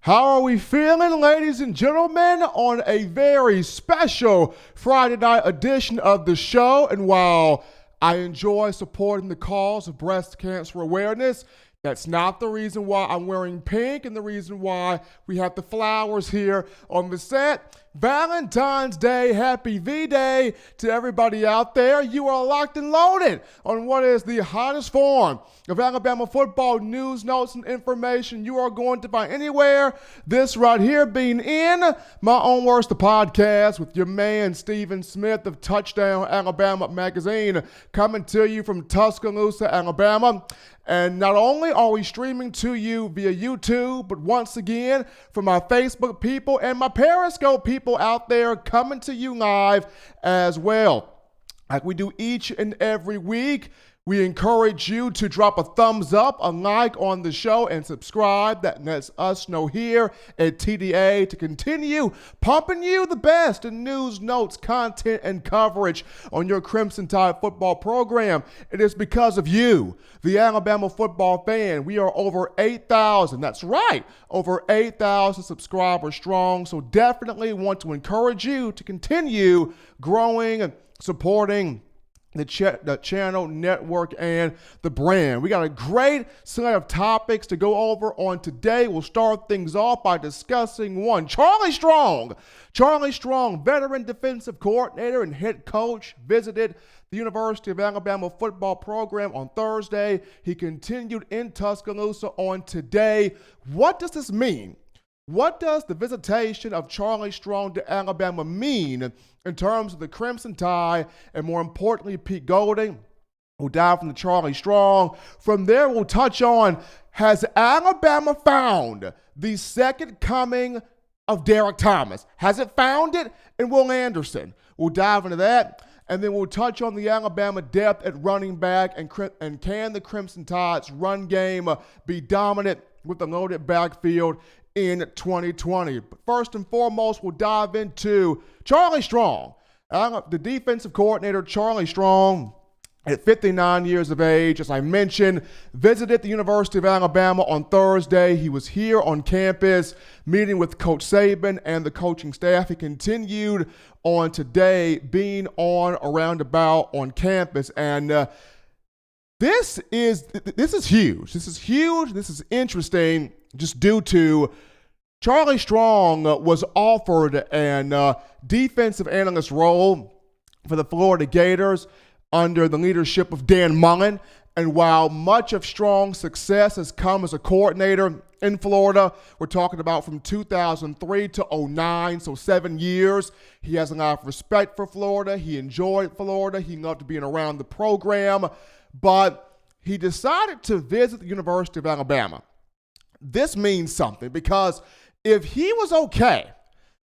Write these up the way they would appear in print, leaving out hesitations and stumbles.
How are we feeling, ladies and gentlemen, on a very special Friday night edition of the show? And while I enjoy supporting the cause of breast cancer awareness, that's not the reason why I'm wearing pink and the reason why we have the flowers here on the set. Valentine's Day, happy V-Day to everybody out there. You are locked and loaded on what is the hottest form of Alabama football news, notes, and information you are going to find anywhere. This right here being in My Own Worst, the podcast with your man Stephen Smith of Touchdown Alabama magazine, coming to you from Tuscaloosa, Alabama. And not only are we streaming to you via YouTube, but once again, from my Facebook people and my Periscope people out there, coming to you live as well. Like we do each and every week, we encourage you to drop a thumbs up, a like on the show, and subscribe. That lets us know here at TDA to continue pumping you the best in news, notes, content, and coverage on your Crimson Tide football program. It is because of you, the Alabama football fan. We are over 8,000. That's right, over 8,000 subscribers strong. So definitely want to encourage you to continue growing and supporting the channel, network, and the brand. We got a great set of topics to go over on today. We'll start things off by discussing one. Charlie Strong, veteran defensive coordinator and head coach, visited the University of Alabama football program on Thursday. He continued in Tuscaloosa on today. What does this mean? What does the visitation of Charlie Strong to Alabama mean in terms of the Crimson Tide and, more importantly, Pete Golding, who died from the Charlie Strong? From there, we'll touch on, has Alabama found the second coming of Derek Thomas? Has it found it? And Will Anderson. We'll dive into that. And then we'll touch on the Alabama depth at running back and can the Crimson Tide's run game be dominant with the loaded backfield in 2020. But first and foremost, we'll dive into Charlie Strong. The defensive coordinator, Charlie Strong, at 59 years of age, as I mentioned, visited the University of Alabama on Thursday. He was here on campus meeting with Coach Saban and the coaching staff. He continued on today being around about on campus. And this is huge. This is huge. This is interesting just due to Charlie Strong was offered an defensive analyst role for the Florida Gators under the leadership of Dan Mullen. And while much of Strong's success has come as a coordinator in Florida, we're talking about from 2003 to 2009, so 7 years, he has a lot of respect for Florida. He enjoyed Florida. He loved being around the program. But he decided to visit the University of Alabama. This means something because if he was okay,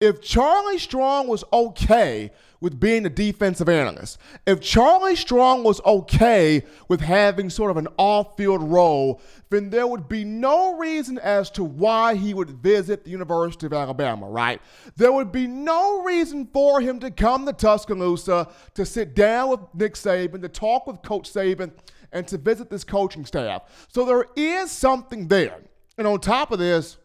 if Charlie Strong was okay with being a defensive analyst, if Charlie Strong was okay with having sort of an off-field role, then there would be no reason as to why he would visit the University of Alabama, right? There would be no reason for him to come to Tuscaloosa to sit down with Nick Saban, to talk with Coach Saban, and to visit this coaching staff. So there is something there. And on top of this,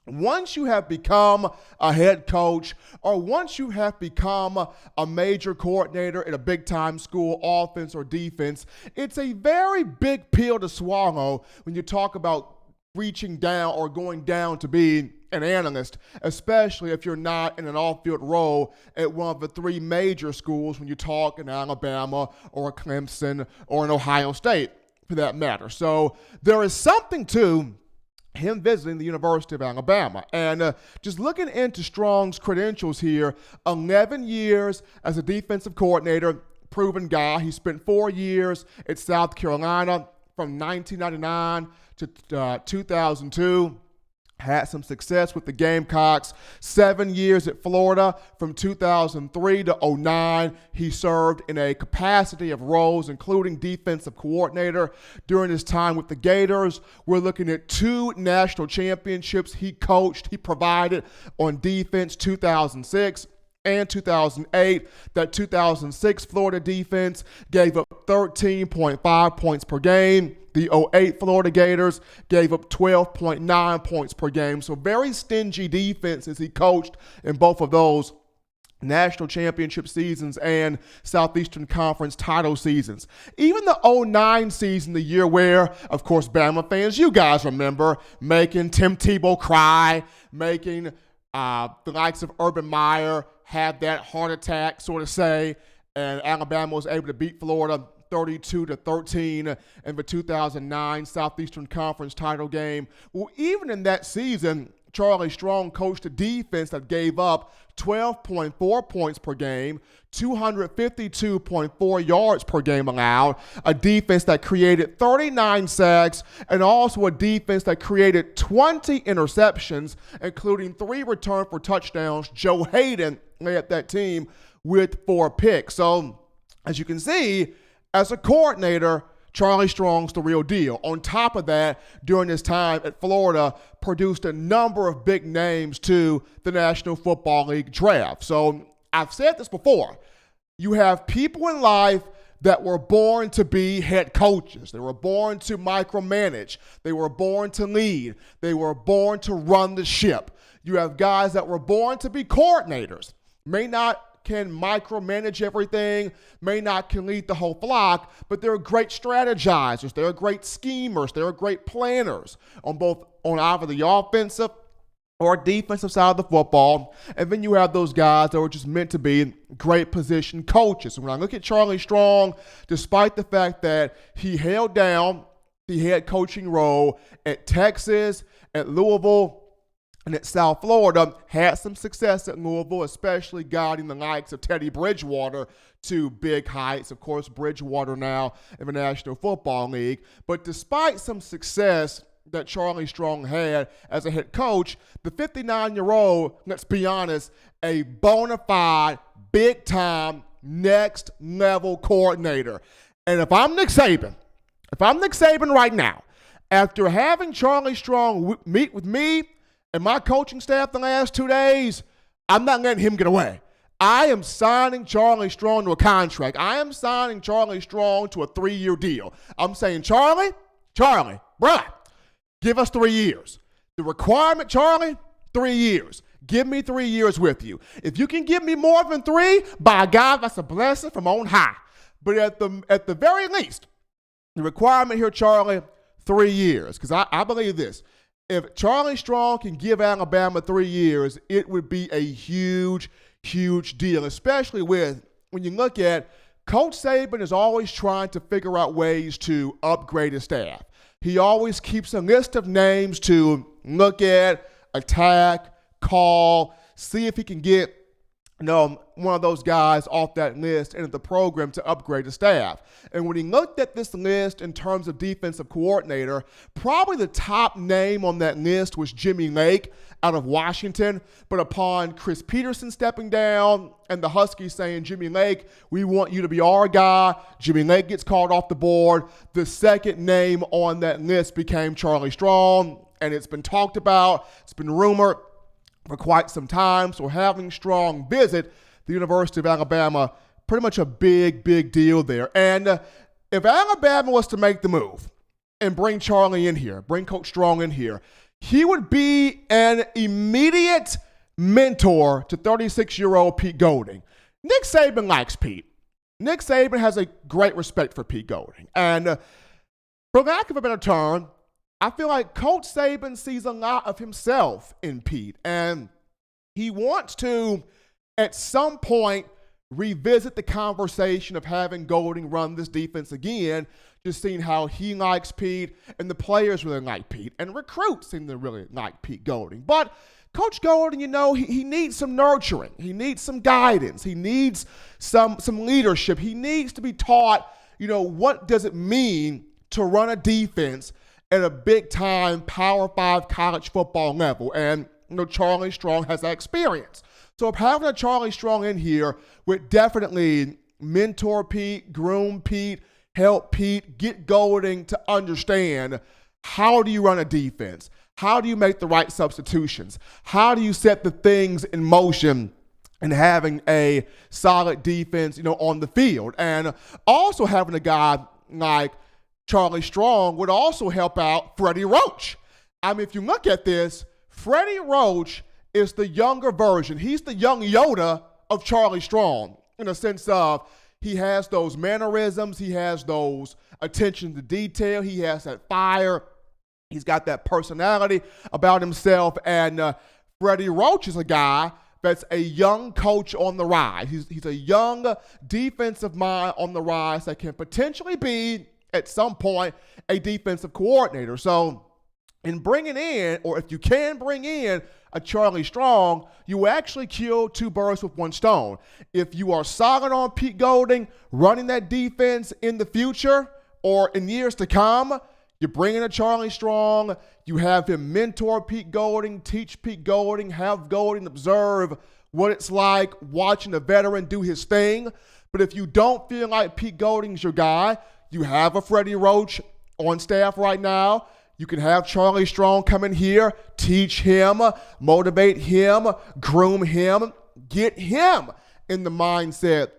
once you have become a head coach or once you have become a major coordinator in a big-time school, offense or defense, it's a very big pill to swallow when you talk about reaching down or going down to be an analyst, especially if you're not in an off-field role at one of the three major schools when you talk in Alabama or Clemson or in Ohio State, for that matter. So there is something to him visiting the University of Alabama. And just looking into Strong's credentials here, 11 years as a defensive coordinator, proven guy. He spent 4 years at South Carolina from 1999 to 2002. Had some success with the Gamecocks. 7 years at Florida from 2003 to 2009. He served in a capacity of roles, including defensive coordinator. During his time with the Gators, we're looking at 2 national championships he coached, he provided on defense, 2006 and 2008. That 2006 Florida defense gave up 13.5 points per game. The '08 Florida Gators gave up 12.9 points per game. So very stingy defense as he coached in both of those national championship seasons and Southeastern Conference title seasons. Even the '09 season, the year where, of course, Bama fans, you guys remember, making Tim Tebow cry, making the likes of Urban Meyer have that heart attack, sort of say, and Alabama was able to beat Florida 32-13 in the 2009 Southeastern Conference title game. Well, even in that season, Charlie Strong coached a defense that gave up 12.4 points per game, 252.4 yards per game allowed, a defense that created 39 sacks, and also a defense that created 20 interceptions, including 3 return for touchdowns. Joe Hayden led that team with 4 picks. So, as you can see, as a coordinator, Charlie Strong's the real deal. On top of that, during his time at Florida, produced a number of big names to the National Football League draft. So I've said this before. You have people in life that were born to be head coaches. They were born to micromanage. They were born to lead. They were born to run the ship. You have guys that were born to be coordinators. May not can micromanage everything, may not can lead the whole flock, but they're great strategizers, they're great schemers, they're great planners on either the offensive or defensive side of the football. And then you have those guys that were just meant to be great position coaches. And when I look at Charlie Strong, despite the fact that he held down the head coaching role at Texas, at Louisville, and at South Florida, had some success at Louisville, especially guiding the likes of Teddy Bridgewater to big heights. Of course, Bridgewater now in the National Football League. But despite some success that Charlie Strong had as a head coach, the 59-year-old, let's be honest, a bona fide, big-time, next-level coordinator. And if I'm Nick Saban right now, after having Charlie Strong meet with me and my coaching staff the last 2 days, I'm not letting him get away. I am signing Charlie Strong to a contract. I am signing Charlie Strong to a 3-year deal. I'm saying, Charlie, bruh, give us 3 years. The requirement, Charlie, 3 years. Give me 3 years with you. If you can give me more than 3, by God, that's a blessing from on high. But at the very least, the requirement here, Charlie, 3 years. Because I believe this. If Charlie Strong can give Alabama 3 years, it would be a huge, huge deal, especially when you look at Coach Saban is always trying to figure out ways to upgrade his staff. He always keeps a list of names to look at, attack, call, see if he can get one of those guys off that list into the program to upgrade the staff. And when he looked at this list in terms of defensive coordinator, probably the top name on that list was Jimmy Lake out of Washington. But upon Chris Peterson stepping down and the Huskies saying, Jimmy Lake, we want you to be our guy, Jimmy Lake gets called off the board. The second name on that list became Charlie Strong, and it's been talked about, it's been rumored for quite some time. So having Strong visit the University of Alabama, pretty much a big, big deal there. And if Alabama was to make the move and bring Charlie in here, bring Coach Strong in here, he would be an immediate mentor to 36-year-old Pete Golding. Nick Saban likes Pete. Nick Saban has a great respect for Pete Golding. And for lack of a better term, I feel like Coach Saban sees a lot of himself in Pete, and he wants to, at some point, revisit the conversation of having Golding run this defense again, just seeing how he likes Pete, and the players really like Pete, and recruits seem to really like Pete Golding. But Coach Golding, he needs some nurturing. He needs some guidance. He needs some leadership. He needs to be taught, what does it mean to run a defense at a big-time Power 5 college football level. And, Charlie Strong has that experience. So having a Charlie Strong in here would definitely mentor Pete, groom Pete, help Pete, get Golding to understand, how do you run a defense? How do you make the right substitutions? How do you set the things in motion and having a solid defense, on the field? And also having a guy like Charlie Strong would also help out Freddie Roach. I mean, if you look at this, Freddie Roach is the younger version. He's the young Yoda of Charlie Strong in a sense of he has those mannerisms. He has those attention to detail. He has that fire. He's got that personality about himself. And Freddie Roach is a guy that's a young coach on the rise. He's a young defensive mind on the rise that can potentially be, at some point, a defensive coordinator. So in bringing in, or if you can bring in a Charlie Strong, you actually kill two birds with one stone. If you are solid on Pete Golding running that defense in the future or in years to come, you bring in a Charlie Strong, you have him mentor Pete Golding, teach Pete Golding, have Golding observe what it's like watching a veteran do his thing. But if you don't feel like Pete Golding's your guy, you have a Freddie Roach on staff right now. You can have Charlie Strong come in here, teach him, motivate him, groom him, get him in the mindset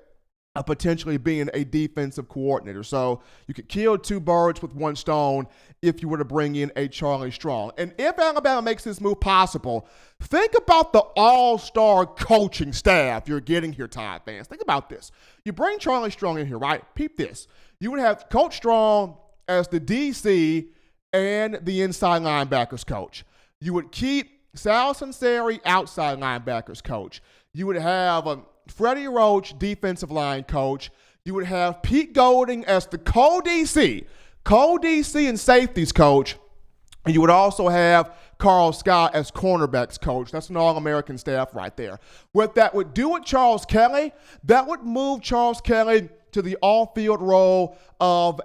of potentially being a defensive coordinator. So you could kill two birds with one stone if you were to bring in a Charlie Strong. And if Alabama makes this move possible, think about the all-star coaching staff you're getting here, Tide fans. Think about this. You bring Charlie Strong in here, right? Peep this. You would have Coach Strong as the DC and the inside linebackers coach. You would keep Sal Sunseri outside linebackers coach. You would have Freddie Roach, defensive line coach. You would have Pete Golding as the co-DC and safeties coach. And you would also have Carl Scott as cornerbacks coach. That's an all-American staff right there. What that would do with Charles Kelly, that would move Charles Kelly to the all-field role of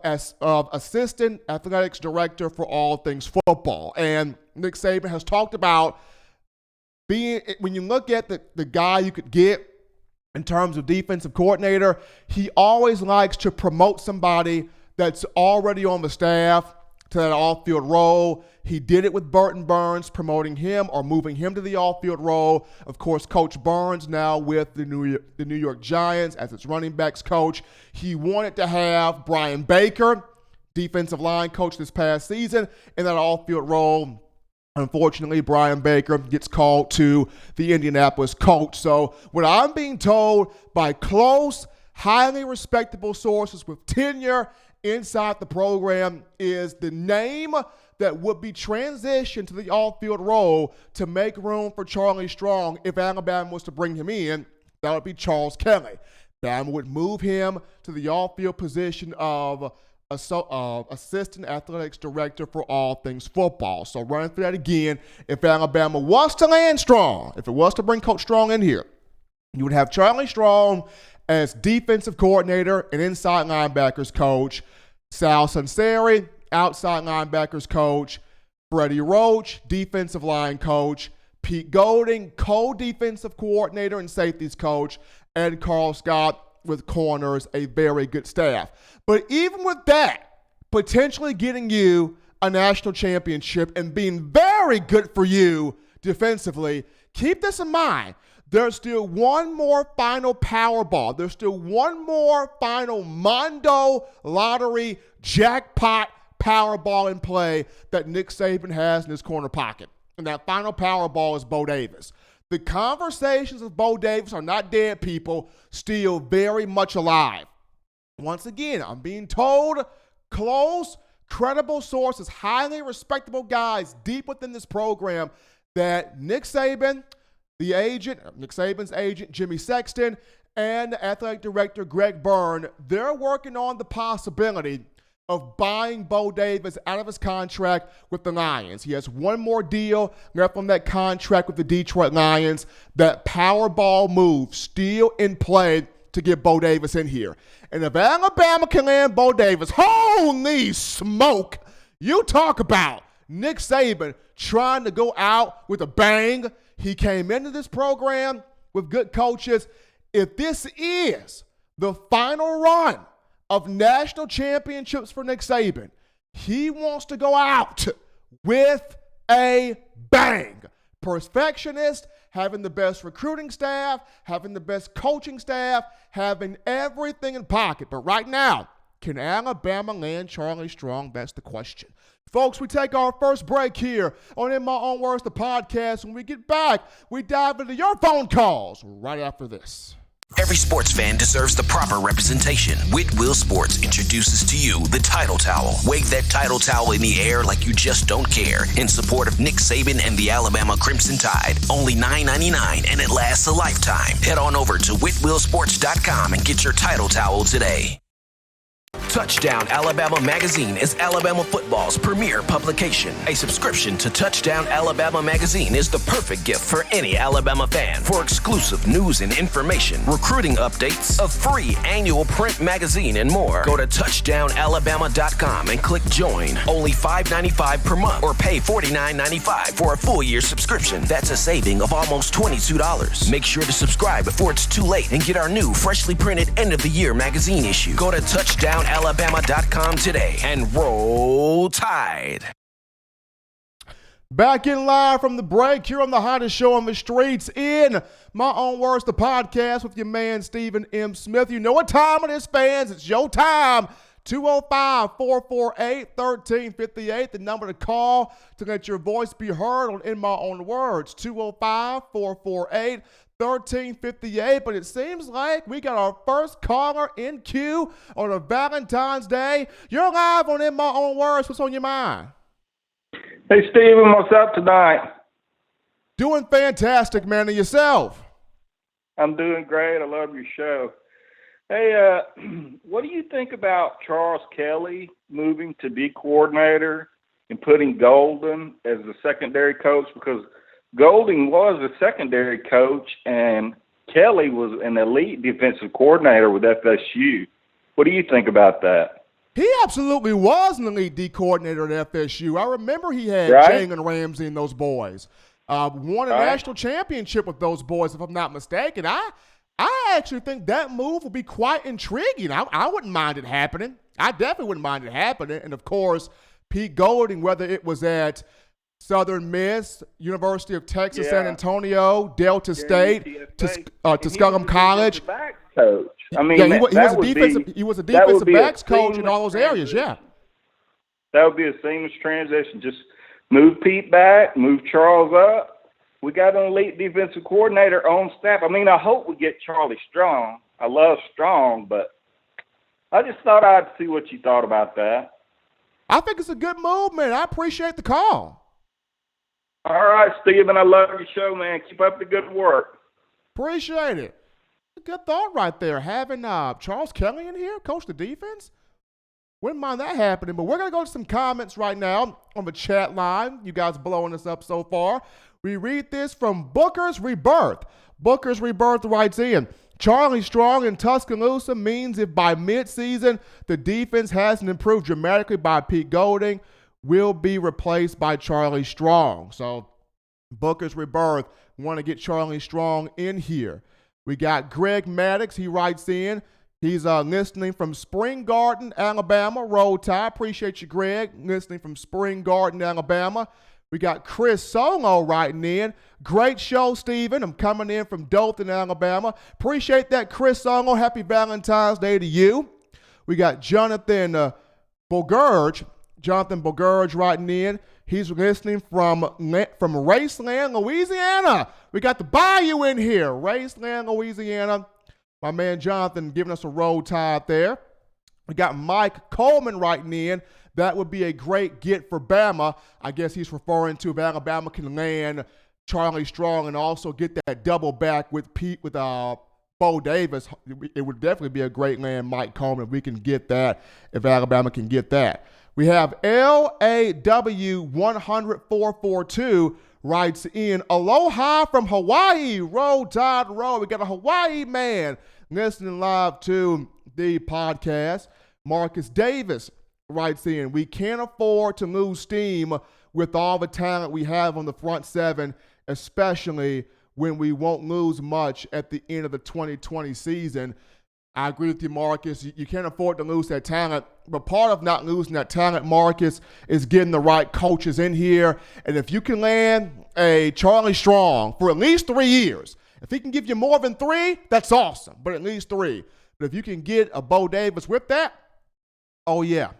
assistant athletics director for all things football. And Nick Saban has talked about being, when you look at the guy you could get in terms of defensive coordinator, he always likes to promote somebody that's already on the staff to that all-field role. He did it with Burton Burns, promoting him or moving him to the all-field role. Of course, Coach Burns now with the New York Giants as its running backs coach. He wanted to have Brian Baker, defensive line coach this past season, in that all-field role. Unfortunately, Brian Baker gets called to the Indianapolis Colts. So what I'm being told by close, highly respectable sources with tenure inside the program is the name that would be transitioned to the all-field role to make room for Charlie Strong if Alabama was to bring him in. That would be Charles Kelly. Alabama would move him to the all-field position of assistant athletics director for all things football. So running through that again, if Alabama was to land Strong, if it was to bring Coach Strong in here, you would have Charlie Strong as defensive coordinator and inside linebackers coach, Sal Sunseri, outside linebackers coach, Freddie Roach, defensive line coach, Pete Golding, co-defensive coordinator and safeties coach, and Carl Scott with corners, a very good staff. But even with that, potentially getting you a national championship and being very good for you defensively, keep this in mind. There's still one more final Powerball. There's still one more final Mondo Lottery jackpot Powerball in play that Nick Saban has in his corner pocket. And that final Powerball is Bo Davis. The conversations of Bo Davis are not dead, people, still very much alive. Once again, I'm being told close, credible sources, highly respectable guys deep within this program that Nick Saban, Nick Saban's agent, Jimmy Sexton, and the athletic director, Greg Byrne, they're working on the possibility of buying Bo Davis out of his contract with the Lions. He has one more deal left on that contract with the Detroit Lions. That Powerball move still in play to get Bo Davis in here. And if Alabama can land Bo Davis, holy smoke, you talk about Nick Saban trying to go out with a bang. He came into this program with good coaches. If this is the final run of national championships for Nick Saban, he wants to go out with a bang. Perfectionist, having the best recruiting staff, having the best coaching staff, having everything in pocket. But right now, Can Alabama land Charlie Strong? That's the question. Folks, we take our first break here on In My Own Words, the podcast. When we get back, we dive into your phone calls right after this. Every sports fan deserves the proper representation. Whitwell Sports introduces to you the Title Towel. Wave that Title Towel in the air like you just don't care. In support of Nick Saban and the Alabama Crimson Tide. Only $9.99 and it lasts a lifetime. Head on over to whitwellsports.com and get your Title Towel today. Touchdown Alabama Magazine is Alabama football's premier publication. A subscription to Touchdown Alabama Magazine is the perfect gift for any Alabama fan. For exclusive news and information, recruiting updates, a free annual print magazine, and more, go to touchdownalabama.com and click join. Only $5.95 per month or pay $49.95 for a full year subscription. That's a saving of almost $22. Make sure to subscribe before it's too late and get our new freshly printed end of the year magazine issue. Go to touchdownalabama.com today and roll Tide. Back in live from the break here on the hottest show on the streets, In My Own Words, the podcast with your man Stephen M. Smith. You know what time it is, fans. It's your time. 205-448-1358, the number to call to let your voice be heard on In My Own Words. 205-448-1358, but it seems like we got our first caller in queue on a Valentine's Day. You're live on In My Own Words. What's on your mind? Hey, Steven, what's up tonight? Doing fantastic, man. And yourself? I'm doing great. I love your show. Hey, what do you think about Charles Kelly moving to D coordinator and putting Golden as the secondary coach? Because Golden was a secondary coach and Kelly was an elite defensive coordinator with FSU. What do you think about that? He absolutely was an elite D coordinator at FSU. I remember he had Jalen Ramsey and those boys. Won a national championship with those boys, if I'm not mistaken. I actually think that move will be quite intriguing. I wouldn't mind it happening. I definitely wouldn't mind it happening. And, of course, Pete Golding, whether it was at Southern Miss, University of Texas, San Antonio, Delta State, Tusculum College. Coach. I mean, he was a defensive backs coach in all those areas, yeah. That would be a seamless transition. Just move Pete back, move Charles up. We got an elite defensive coordinator on staff. I mean, I hope we get Charlie Strong. I love Strong, but I just thought I'd see what you thought about that. I think it's a good move, man. I appreciate the call. All right, Steven, I love your show, man. Keep up the good work. Appreciate it. Good thought right there. Having Charles Kelly in here, coach the defense. Wouldn't mind that happening, but we're going to go to some comments right now on the chat line. You guys blowing us up so far. We read this from Booker's Rebirth. Booker's Rebirth writes in, Charlie Strong in Tuscaloosa means if by midseason the defense hasn't improved dramatically by Pete Golding, will be replaced by Charlie Strong. So Booker's Rebirth want to get Charlie Strong in here. We got Greg Maddox. He writes in, he's listening from Spring Garden, Alabama. Roll Tide. Appreciate you, Greg, listening from Spring Garden, Alabama. We got Chris Solo writing in. Great show, Steven. I'm coming in from Dothan, Alabama. Appreciate that, Chris Solo. Happy Valentine's Day to you. We got Jonathan Bogerge. Jonathan Bogerge writing in. He's listening from Raceland, Louisiana. We got the Bayou in here. Raceland, Louisiana. My man Jonathan giving us a roll tide there. We got Mike Coleman writing in. That would be a great get for Bama. I guess he's referring to if Alabama can land Charlie Strong and also get that double back with Bo Davis. It would definitely be a great land, Mike Coleman, if we can get that, if Alabama can get that. We have LAW100442 writes in, aloha from Hawaii, roll tide roll. We got a Hawaii man listening live to the podcast. Marcus Davis writes in, we can't afford to lose steam with all the talent we have on the front seven, especially when we won't lose much at the end of the 2020 season. I agree with you, Marcus. You can't afford to lose that talent. But part of not losing that talent, Marcus, is getting the right coaches in here. And if you can land a Charlie Strong for at least 3 years, if he can give you more than 3, that's awesome. But at least 3. But if you can get a Bo Davis with that, Oh, yeah.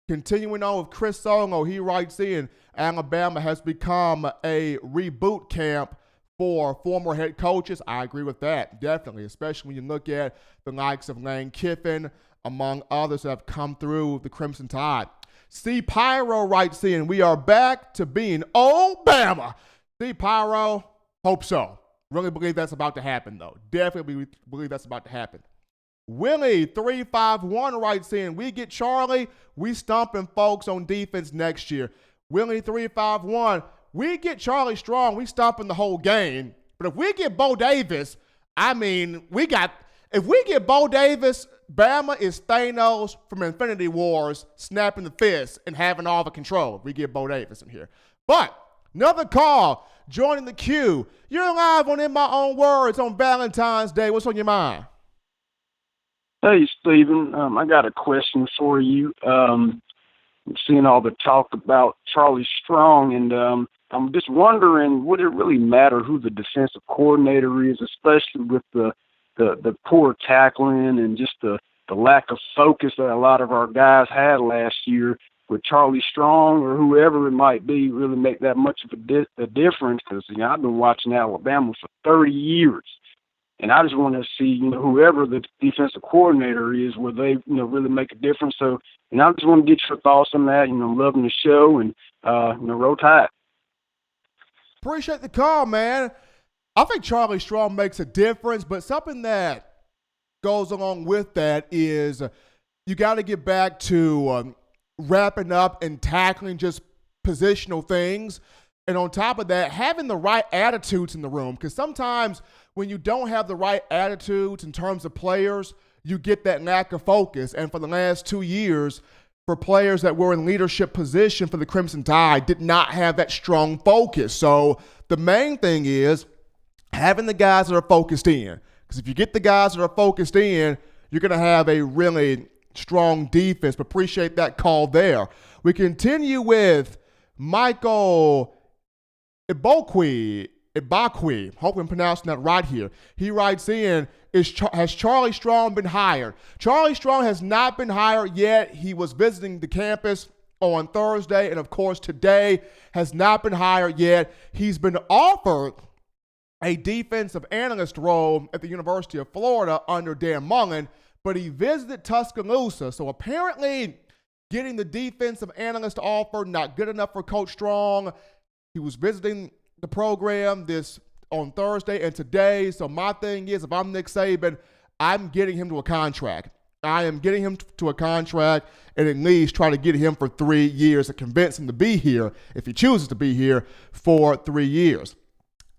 Continuing on with Chris Songo, he writes in, Alabama has become a reboot camp for former head coaches. I agree with that, definitely, especially when you look at the likes of Lane Kiffin, among others that have come through the Crimson Tide. C. Pyro writes in, we are back to being Obama. C. Pyro, hope so. Really believe that's about to happen, though. Definitely believe that's about to happen. Willie351 writes in, we get Charlie, we stomping folks on defense next year. Willie351, we get Charlie Strong, we stomping the whole game. But if we get Bo Davis, if we get Bo Davis, Bama is Thanos from Infinity Wars snapping the fist and having all the control. If we get Bo Davis in here. But another call, joining the queue. You're live on In My Own Words on Valentine's Day. What's on your mind? Hey, Stephen. I got a question for you. I'm seeing all the talk about Charlie Strong, and I'm just wondering, would it really matter who the defensive coordinator is, especially with the poor tackling and just the lack of focus that a lot of our guys had last year? Would Charlie Strong or whoever it might be really make that much of a difference? Because I've been watching Alabama for 30 years. And I just want to see, whoever the defensive coordinator is, will they, really make a difference? So, I just want to get your thoughts on that. I'm loving the show, and, roll tide. Appreciate the call, man. I think Charlie Strong makes a difference, but something that goes along with that is you got to get back to wrapping up and tackling just positional things. And on top of that, having the right attitudes in the room, because sometimes when you don't have the right attitudes in terms of players, you get that lack of focus. And for the last 2 years, for players that were in leadership position for the Crimson Tide, did not have that strong focus. So the main thing is having the guys that are focused in. Because if you get the guys that are focused in, you're going to have a really strong defense. But appreciate that call there. We continue with Michael Ibokwe, hopefully I'm pronouncing that right here. He writes in, has Charlie Strong been hired? Charlie Strong has not been hired yet. He was visiting the campus on Thursday, and of course today has not been hired yet. He's been offered a defensive analyst role at the University of Florida under Dan Mullen, but he visited Tuscaloosa. So apparently getting the defensive analyst offer not good enough for Coach Strong. He was visiting the program this on Thursday and today. So my thing is, if I'm Nick Saban, I'm getting him to a contract. I am getting him to a contract and at least try to get him for 3 years and convince him to be here, if he chooses to be here, for 3 years.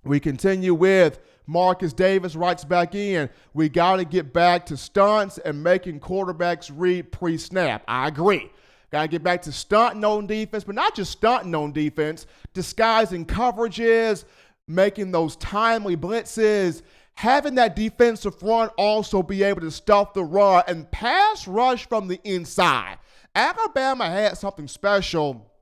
We continue with Marcus Davis writes back in, we got to get back to stunts and making quarterbacks read pre-snap. I agree. Got to get back to stunting on defense, but not just stunting on defense, disguising coverages, making those timely blitzes, having that defensive front also be able to stuff the run and pass rush from the inside. Alabama had something special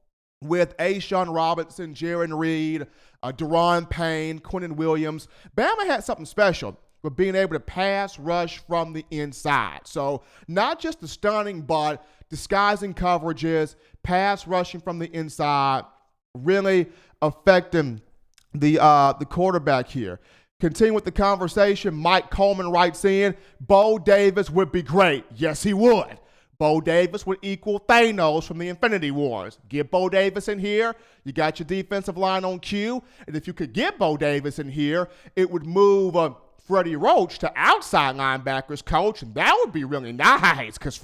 with Ashawn Robinson, Jaron Reed, Deron Payne, Quentin Williams. Bama had something special with being able to pass rush from the inside. So not just the stunning, but disguising coverages, pass rushing from the inside, really affecting the quarterback here. Continue with the conversation. Mike Coleman writes in, Bo Davis would be great. Yes, he would. Bo Davis would equal Thanos from the Infinity Wars. Get Bo Davis in here. You got your defensive line on cue. And if you could get Bo Davis in here, it would move Freddie Roach to outside linebackers coach, and that would be really nice because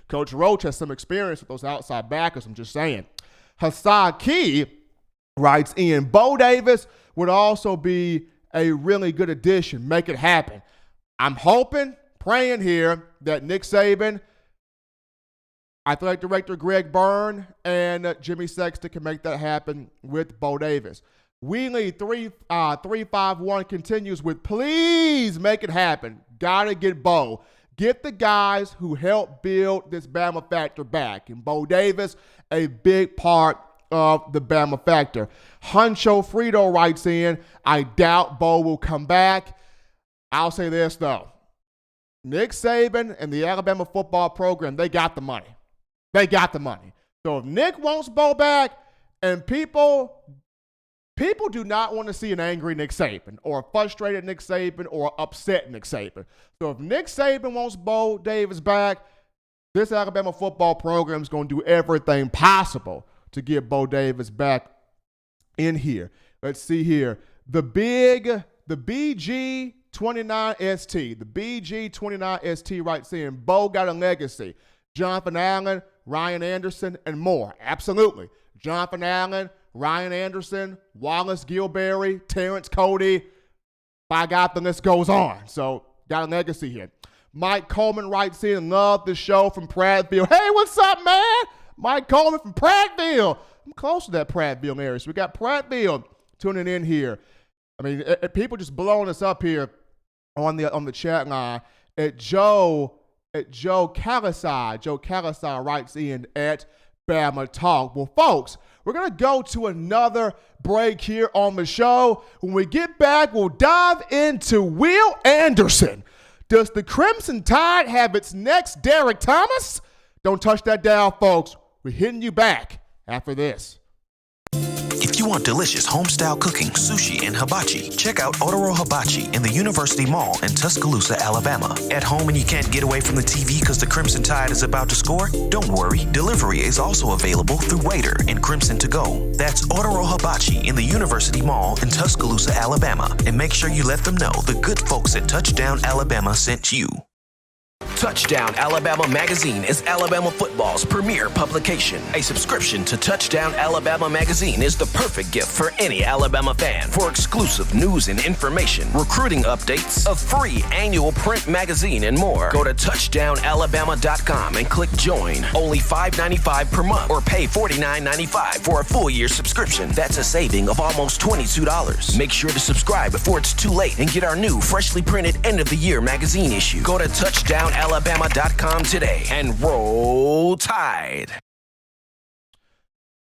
Coach Roach has some experience with those outside backers, I'm just saying. Hassan Key writes in, Bo Davis would also be a really good addition. Make it happen. I'm hoping, praying here that Nick Saban, Athletic Director Greg Byrne, and Jimmy Sexton can make that happen with Bo Davis. Wheelie 351 continues with, please make it happen. Gotta get Bo. Get the guys who helped build this Bama factor back. And Bo Davis, a big part of the Bama factor. Huncho Frito writes in, I doubt Bo will come back. I'll say this, though. Nick Saban and the Alabama football program, they got the money. They got the money. So if Nick wants Bo back, and people do not want to see an angry Nick Saban or a frustrated Nick Saban or an upset Nick Saban. So if Nick Saban wants Bo Davis back, this Alabama football program is going to do everything possible to get Bo Davis back in here. Let's see here. The BG29ST. The BG29ST right saying Bo got a legacy. Jonathan Allen, Ryan Anderson, and more. Absolutely. Jonathan Allen, Ryan Anderson, Wallace Gilberry, Terrence Cody. By God, the list goes on. So, got a legacy here. Mike Coleman writes in, love the show from Prattville. Hey, what's up, man? Mike Coleman from Prattville. I'm close to that Prattville area. So, we got Prattville tuning in here. I mean, people just blowing us up here on the chat line. Joe Calasai. Joe Calasai writes in at Bama Talk. Well, folks, we're going to go to another break here on the show. When we get back, we'll dive into Will Anderson. Does the Crimson Tide have its next Derek Thomas? Don't touch that dial, folks. We're hitting you back after this. If you want delicious home-style cooking, sushi, and hibachi, check out Otoro Hibachi in the University Mall in Tuscaloosa, Alabama. At home and you can't get away from the TV because the Crimson Tide is about to score? Don't worry, delivery is also available through Waitr and Crimson2go. That's Otoro Hibachi in the University Mall in Tuscaloosa, Alabama. And make sure you let them know the good folks at Touchdown Alabama sent you. Touchdown Alabama Magazine is Alabama football's premier publication. A subscription to Touchdown Alabama Magazine is the perfect gift for any Alabama fan. For exclusive news and information, recruiting updates, a free annual print magazine, and more, go to touchdownalabama.com and click join. Only $5.95 per month or pay $49.95 for a full year subscription. That's a saving of almost $22. Make sure to subscribe before it's too late and get our new freshly printed end of the year magazine issue. Go to touchdownalabama.com today and roll Tide.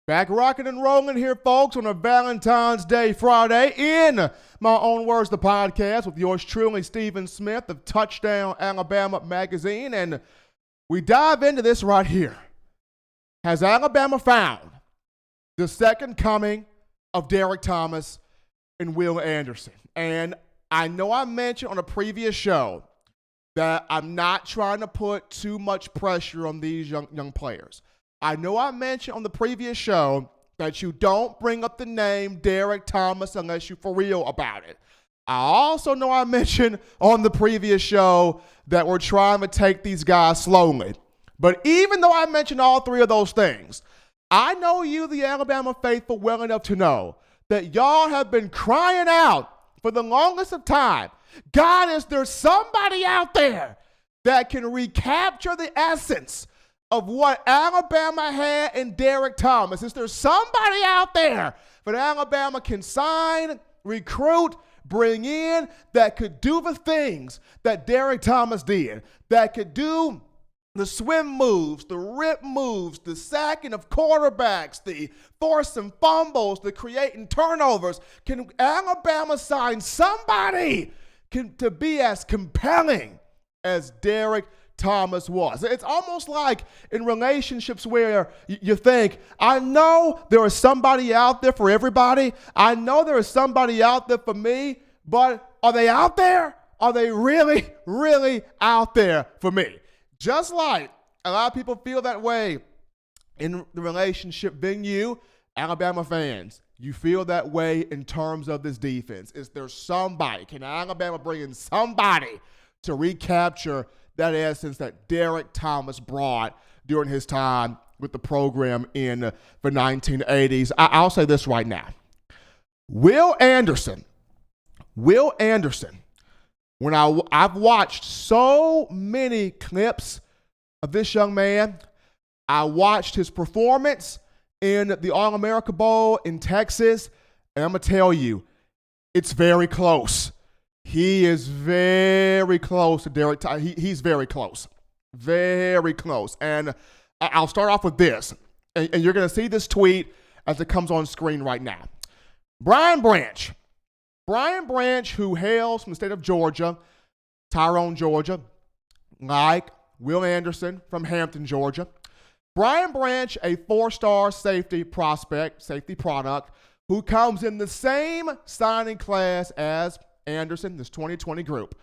Back rocking and rolling here, folks, on a Valentine's Day Friday in My Own Words, the podcast with yours truly, Stephen Smith of Touchdown Alabama Magazine. And we dive into this right here. Has Alabama found the second coming of Derek Thomas and Will Anderson? And I know I mentioned on a previous show that I'm not trying to put too much pressure on these young players. I know I mentioned on the previous show that you don't bring up the name Derek Thomas unless you're for real about it. I also know I mentioned on the previous show that we're trying to take these guys slowly. But even though I mentioned all three of those things, I know you, the Alabama faithful, well enough to know that y'all have been crying out for the longest of time, God, is there somebody out there that can recapture the essence of what Alabama had in Derek Thomas? Is there somebody out there that Alabama can sign, recruit, bring in that could do the things that Derek Thomas did, that could do the swim moves, the rip moves, the sacking of quarterbacks, the forcing fumbles, the creating turnovers? Can Alabama sign somebody to be as compelling as Derek Thomas was? It's almost like in relationships where you think, I know there is somebody out there for everybody. I know there is somebody out there for me, but are they out there? Are they really, really out there for me? Just like a lot of people feel that way in the relationship venue, Alabama fans, you feel that way in terms of this defense. Is there somebody? Can Alabama bring in somebody to recapture that essence that Derek Thomas brought during his time with the program in the 1980s? I'll say this right now. Will Anderson, when I've watched so many clips of this young man, I watched his performance in the All-America Bowl in Texas, and I'm going to tell you, it's very close. He is very close to Derek Thomas. He's very close. Very close. And I'll start off with this, and you're going to see this tweet as it comes on screen right now. Brian Branch, who hails from the state of Georgia, Tyrone, Georgia, like Will Anderson from Hampton, Georgia, Brian Branch, a 4-star safety prospect, safety product, who comes in the same signing class as Anderson, this 2020 group.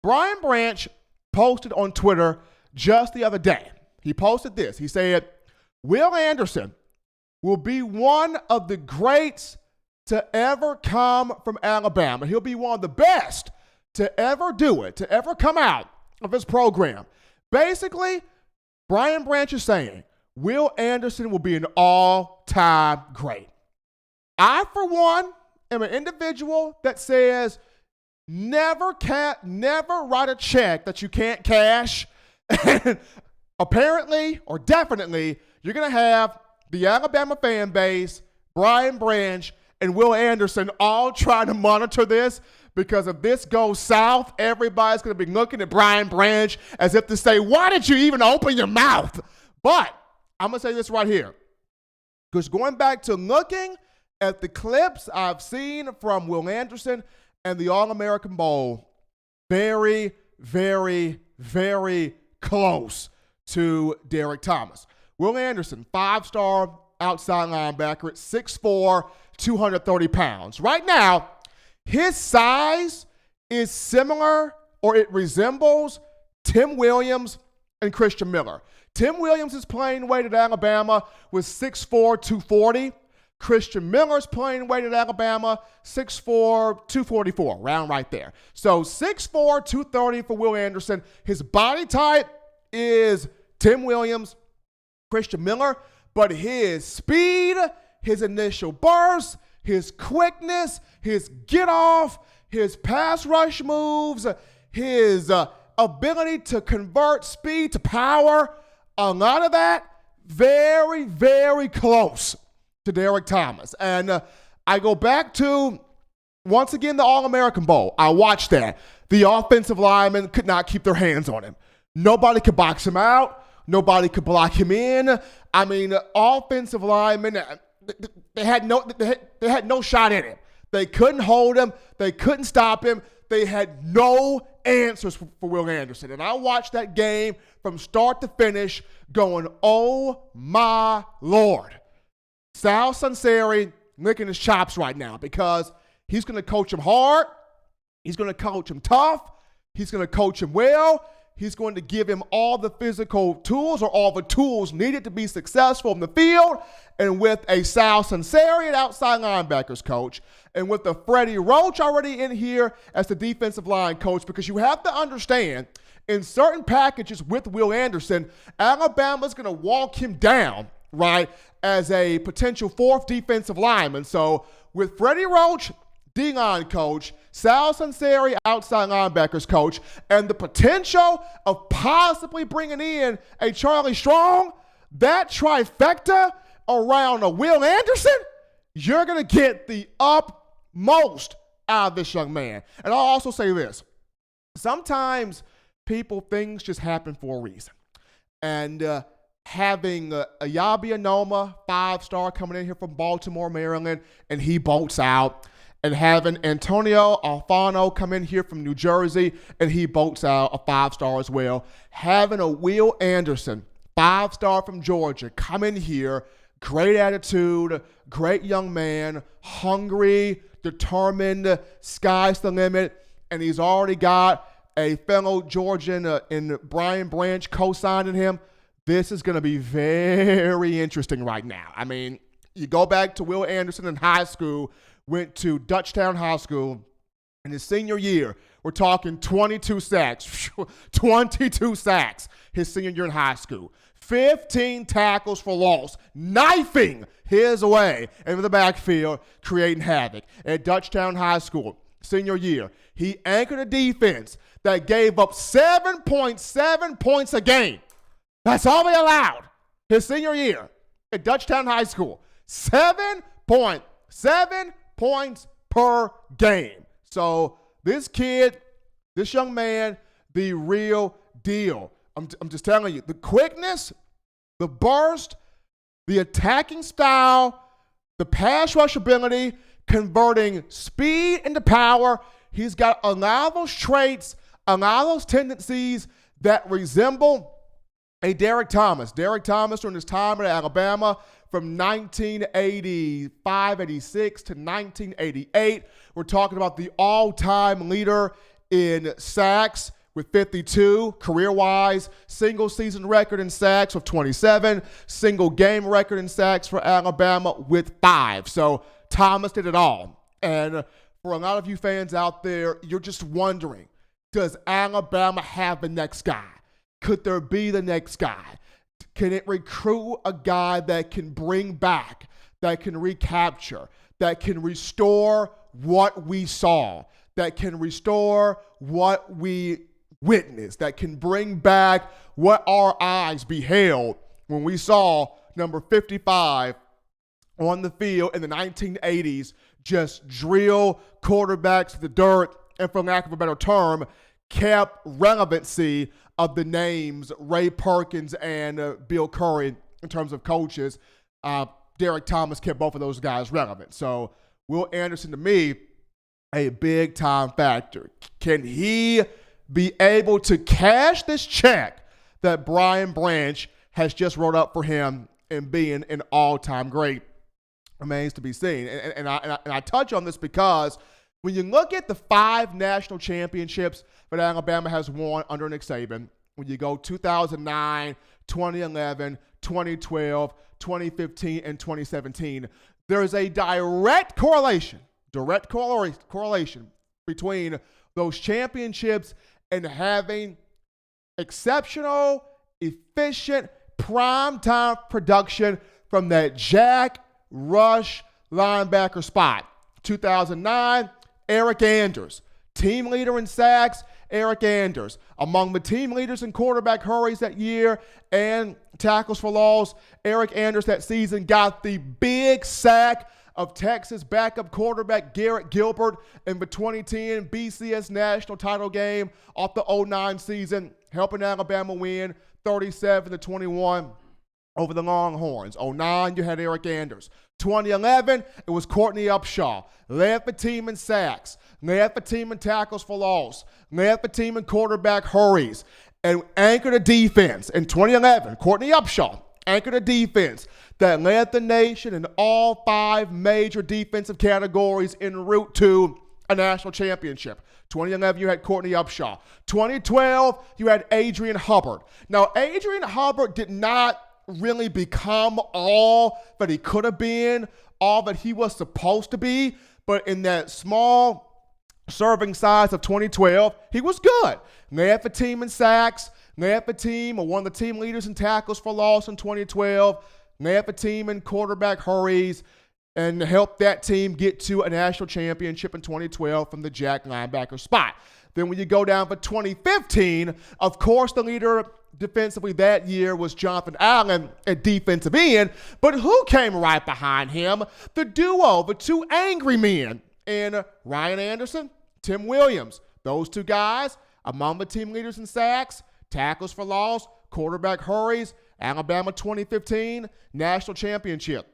Brian Branch posted on Twitter just the other day. He posted this. He said, Will Anderson will be one of the greats to ever come from Alabama. He'll be one of the best to ever do it, to ever come out of his program. Basically, Brian Branch is saying Will Anderson will be an all-time great. I, for one, am an individual that says never write a check that you can't cash. And apparently, or definitely, you're going to have the Alabama fan base, Brian Branch, and Will Anderson all trying to monitor this, because if this goes south, everybody's going to be looking at Brian Branch as if to say, why did you even open your mouth? But I'm going to say this right here, because going back to looking at the clips I've seen from Will Anderson and the All-American Bowl, very, very, very close to Derek Thomas. Will Anderson, 5-star outside linebacker at 6'4", 230 pounds. Right now, his size is similar, or it resembles, Tim Williams and Christian Miller. Tim Williams is playing weight at Alabama with 6'4", 240. Christian Miller's playing weight at Alabama, 6'4", 244, round right there. So 6'4", 230 for Will Anderson. His body type is Tim Williams, Christian Miller, but his speed, his initial burst, his quickness, his get off, his pass rush moves, his ability to convert speed to power, a lot of that very, very close to Derek Thomas. And I go back to, once again, the All-American Bowl. I watched that. The offensive linemen could not keep their hands on him. Nobody could box him out. Nobody could block him in. I mean, offensive linemen, they had no shot in him. They couldn't hold him. They couldn't stop him. They had no answers for Will Anderson. And I watched that game from start to finish going, oh my Lord. Sal Sunseri licking his chops right now, because he's going to coach him hard. He's going to coach him tough. He's going to coach him well. He's going to give him all the physical tools, or all the tools needed to be successful in the field. And with a Sal Sunseri at outside linebackers coach, and with a Freddie Roach already in here as the defensive line coach, because you have to understand, in certain packages with Will Anderson, Alabama's going to walk him down, right, as a potential 4th defensive lineman. So with Freddie Roach, D-line coach, Sal Sunseri, outside linebackers coach, and the potential of possibly bringing in a Charlie Strong, that trifecta around a Will Anderson, you're going to get the utmost out of this young man. And I'll also say this. Sometimes things just happen for a reason. And having Ayabi Anoma, 5-star, coming in here from Baltimore, Maryland, and he bolts out. And having Antonio Alfano come in here from New Jersey, and he bolts out, a 5-star as well. Having a Will Anderson, 5-star from Georgia, come in here, great attitude, great young man, hungry, determined, sky's the limit, and he's already got a fellow Georgian in Brian Branch co-signing him. This is going to be very interesting right now. I mean, you go back to Will Anderson in high school, went to Dutchtown High School in his senior year. We're talking 22 sacks. 22 sacks his senior year in high school. 15 tackles for loss, knifing his way into the backfield, creating havoc. At Dutchtown High School, senior year, he anchored a defense that gave up 7.7 points a game. That's all they allowed his senior year at Dutchtown High School. 7.7 points per game. So this kid, this young man, the real deal. I'm just telling you, the quickness, the burst, the attacking style, the pass rush ability, converting speed into power. He's got a lot of those traits, a lot of those tendencies that resemble a Derek Thomas. Derek Thomas during his time at Alabama from 1985, 86 to 1988. We're talking about the all-time leader in sacks with 52, career-wise, single-season record in sacks with 27, single-game record in sacks for Alabama with 5. So Thomas did it all. And for a lot of you fans out there, you're just wondering, does Alabama have the next guy? Could there be the next guy? Can it recruit a guy that can bring back, that can recapture, that can restore what we saw, that can restore what we witnessed, that can bring back what our eyes beheld when we saw number 55 on the field in the 1980s just drill quarterbacks to the dirt, and for lack of a better term, kept relevancy of the names Ray Perkins and Bill Curry in terms of coaches. Derek Thomas kept both of those guys relevant. So Will Anderson, to me, a big-time factor. Can he be able to cash this check that Brian Branch has just wrote up for him and being an all-time great? Remains to be seen. And I touch on this because when you look at the 5 national championships that Alabama has won under Nick Saban, when you go 2009, 2011, 2012, 2015, and 2017, there is a direct correlation between those championships and having exceptional, efficient, primetime production from that Jack Rush linebacker spot. 2009, Eric Anders. Team leader in sacks, Eric Anders. Among the team leaders in quarterback hurries that year and tackles for loss, Eric Anders that season got the big sack of Texas backup quarterback Garrett Gilbert in the 2010 BCS national title game off the 2009 season, helping Alabama win 37-21 over the Longhorns. 2009, you had Eric Anders. 2011, it was Courtney Upshaw. Led the team in sacks, led the team in tackles for loss, led the team in quarterback hurries, and anchored a defense. In 2011, Courtney Upshaw anchored a defense that led the nation in all 5 major defensive categories en route to a national championship. 2011, you had Courtney Upshaw. 2012, you had Adrian Hubbard. Now, Adrian Hubbard did not really become all that he could have been, all that he was supposed to be, but in that small serving size of 2012, he was good. Led the team in sacks, led the team, or one of the team leaders in tackles for loss in 2012, led the team in quarterback hurries, and helped that team get to a national championship in 2012 from the Jack linebacker spot. Then when you go down for 2015, of course the leader defensively that year was Jonathan Allen at defensive end, but who came right behind him? The duo, the 2 angry men in Ryan Anderson, Tim Williams. Those 2 guys among the team leaders in sacks, tackles for loss, quarterback hurries. Alabama 2015 national championship.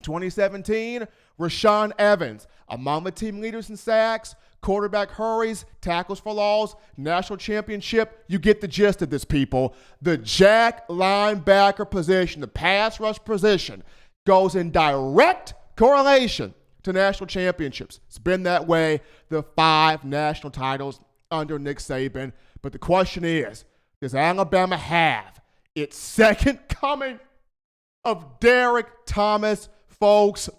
2017, Rashaan Evans among the team leaders in sacks, quarterback hurries, tackles for loss, national championship. You get the gist of this, people. The Jack linebacker position, the pass rush position, goes in direct correlation to national championships. It's been that way the 5 national titles under Nick Saban. But the question is, does Alabama have its second coming of Derek Thomas, folks?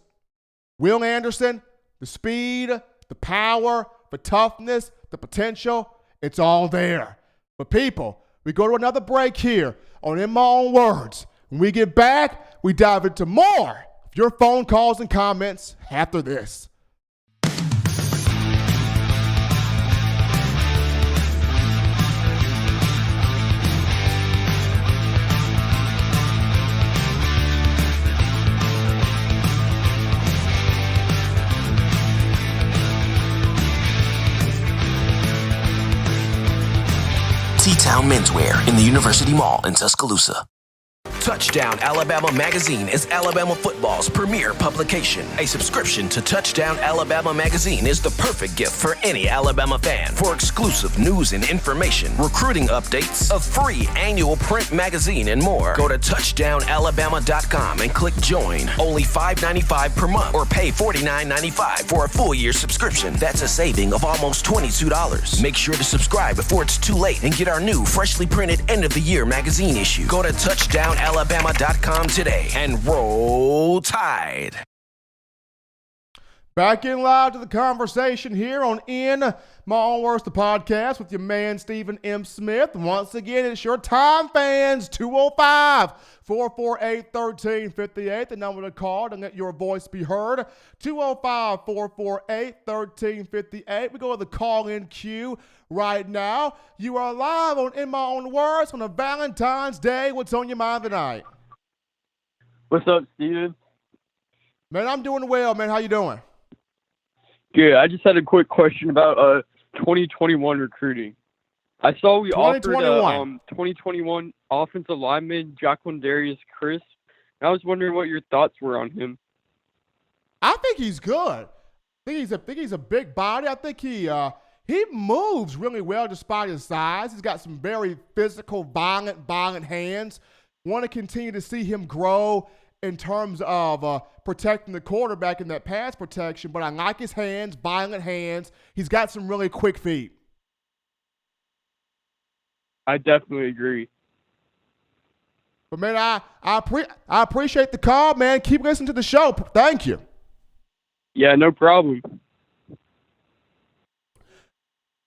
Will Anderson, the speed, the power, the toughness, the potential, it's all there. But people, we go to another break here on In My Own Words. When we get back, we dive into more of your phone calls and comments after this. T-Town Menswear in the University Mall in Tuscaloosa. Touchdown Alabama Magazine is Alabama football's premier publication. A subscription to Touchdown Alabama Magazine is the perfect gift for any Alabama fan. For exclusive news and information, recruiting updates, a free annual print magazine, and more, go to touchdownalabama.com and click join. Only $5.95 per month or pay $49.95 for a full year subscription. That's a saving of almost $22. Make sure to subscribe before it's too late and get our new freshly printed end of the year magazine issue. Go to touchdownalabama.com today and roll Tide. Back in live to the conversation here on In My Own Words, the podcast with your man, Stephen M. Smith. Once again, it's your time, fans. 205-448-1358, the number to call to let your voice be heard. 205-448-1358. We go to the call-in queue right now. You are live on In My Own Words on a Valentine's Day. What's on your mind tonight? What's up, Steven? Man, I'm doing well, man. How you doing? Good. I just had a quick question about 2021 recruiting. I saw we offered 2021 offensive lineman Jacqueline Darius Chris. And I was wondering what your thoughts were on him. I think he's good. I think he's a big body. I think he moves really well despite his size. He's got some very physical, violent hands. Want to continue to see him grow in terms of protecting the quarterback in that pass protection, but I like his hands, violent hands. He's got some really quick feet. I definitely agree. But, man, I appreciate the call, man. Keep listening to the show. Thank you. Yeah, no problem.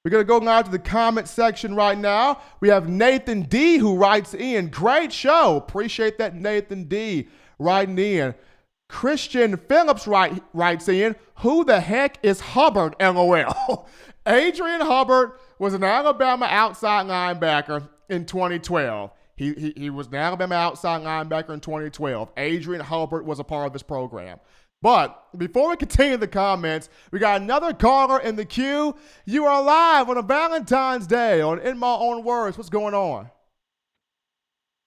We're going to go now to the comment section right now. We have Nathan D. who writes in. Great show. Appreciate that, Nathan D. writing in. Christian Phillips writes in, who the heck is Hubbard, LOL? Adrian Hubbard was an Alabama outside linebacker in 2012. He was an Alabama outside linebacker in 2012. Adrian Hubbard was a part of this program. But before we continue the comments, we got another caller in the queue. You are live on a Valentine's Day on In My Own Words. What's going on?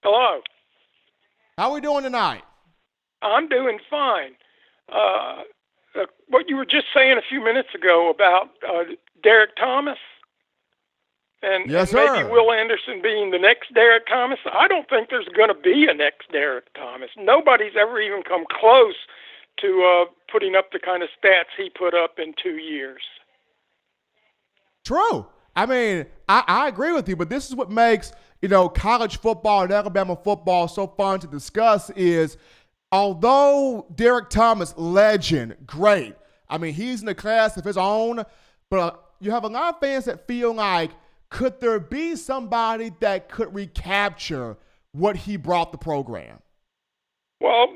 Hello. How we doing tonight? I'm doing fine. What you were just saying a few minutes ago about Derek Thomas and maybe Will Anderson being the next Derek Thomas, I don't think there's going to be a next Derek Thomas. Nobody's ever even come close to putting up the kind of stats he put up in 2 years. True. I mean, I agree with you, but this is what makes, college football and Alabama football so fun to discuss is, although Derek Thomas, legend, great. I mean, he's in a class of his own, but you have a lot of fans that feel like, could there be somebody that could recapture what he brought the program? Well,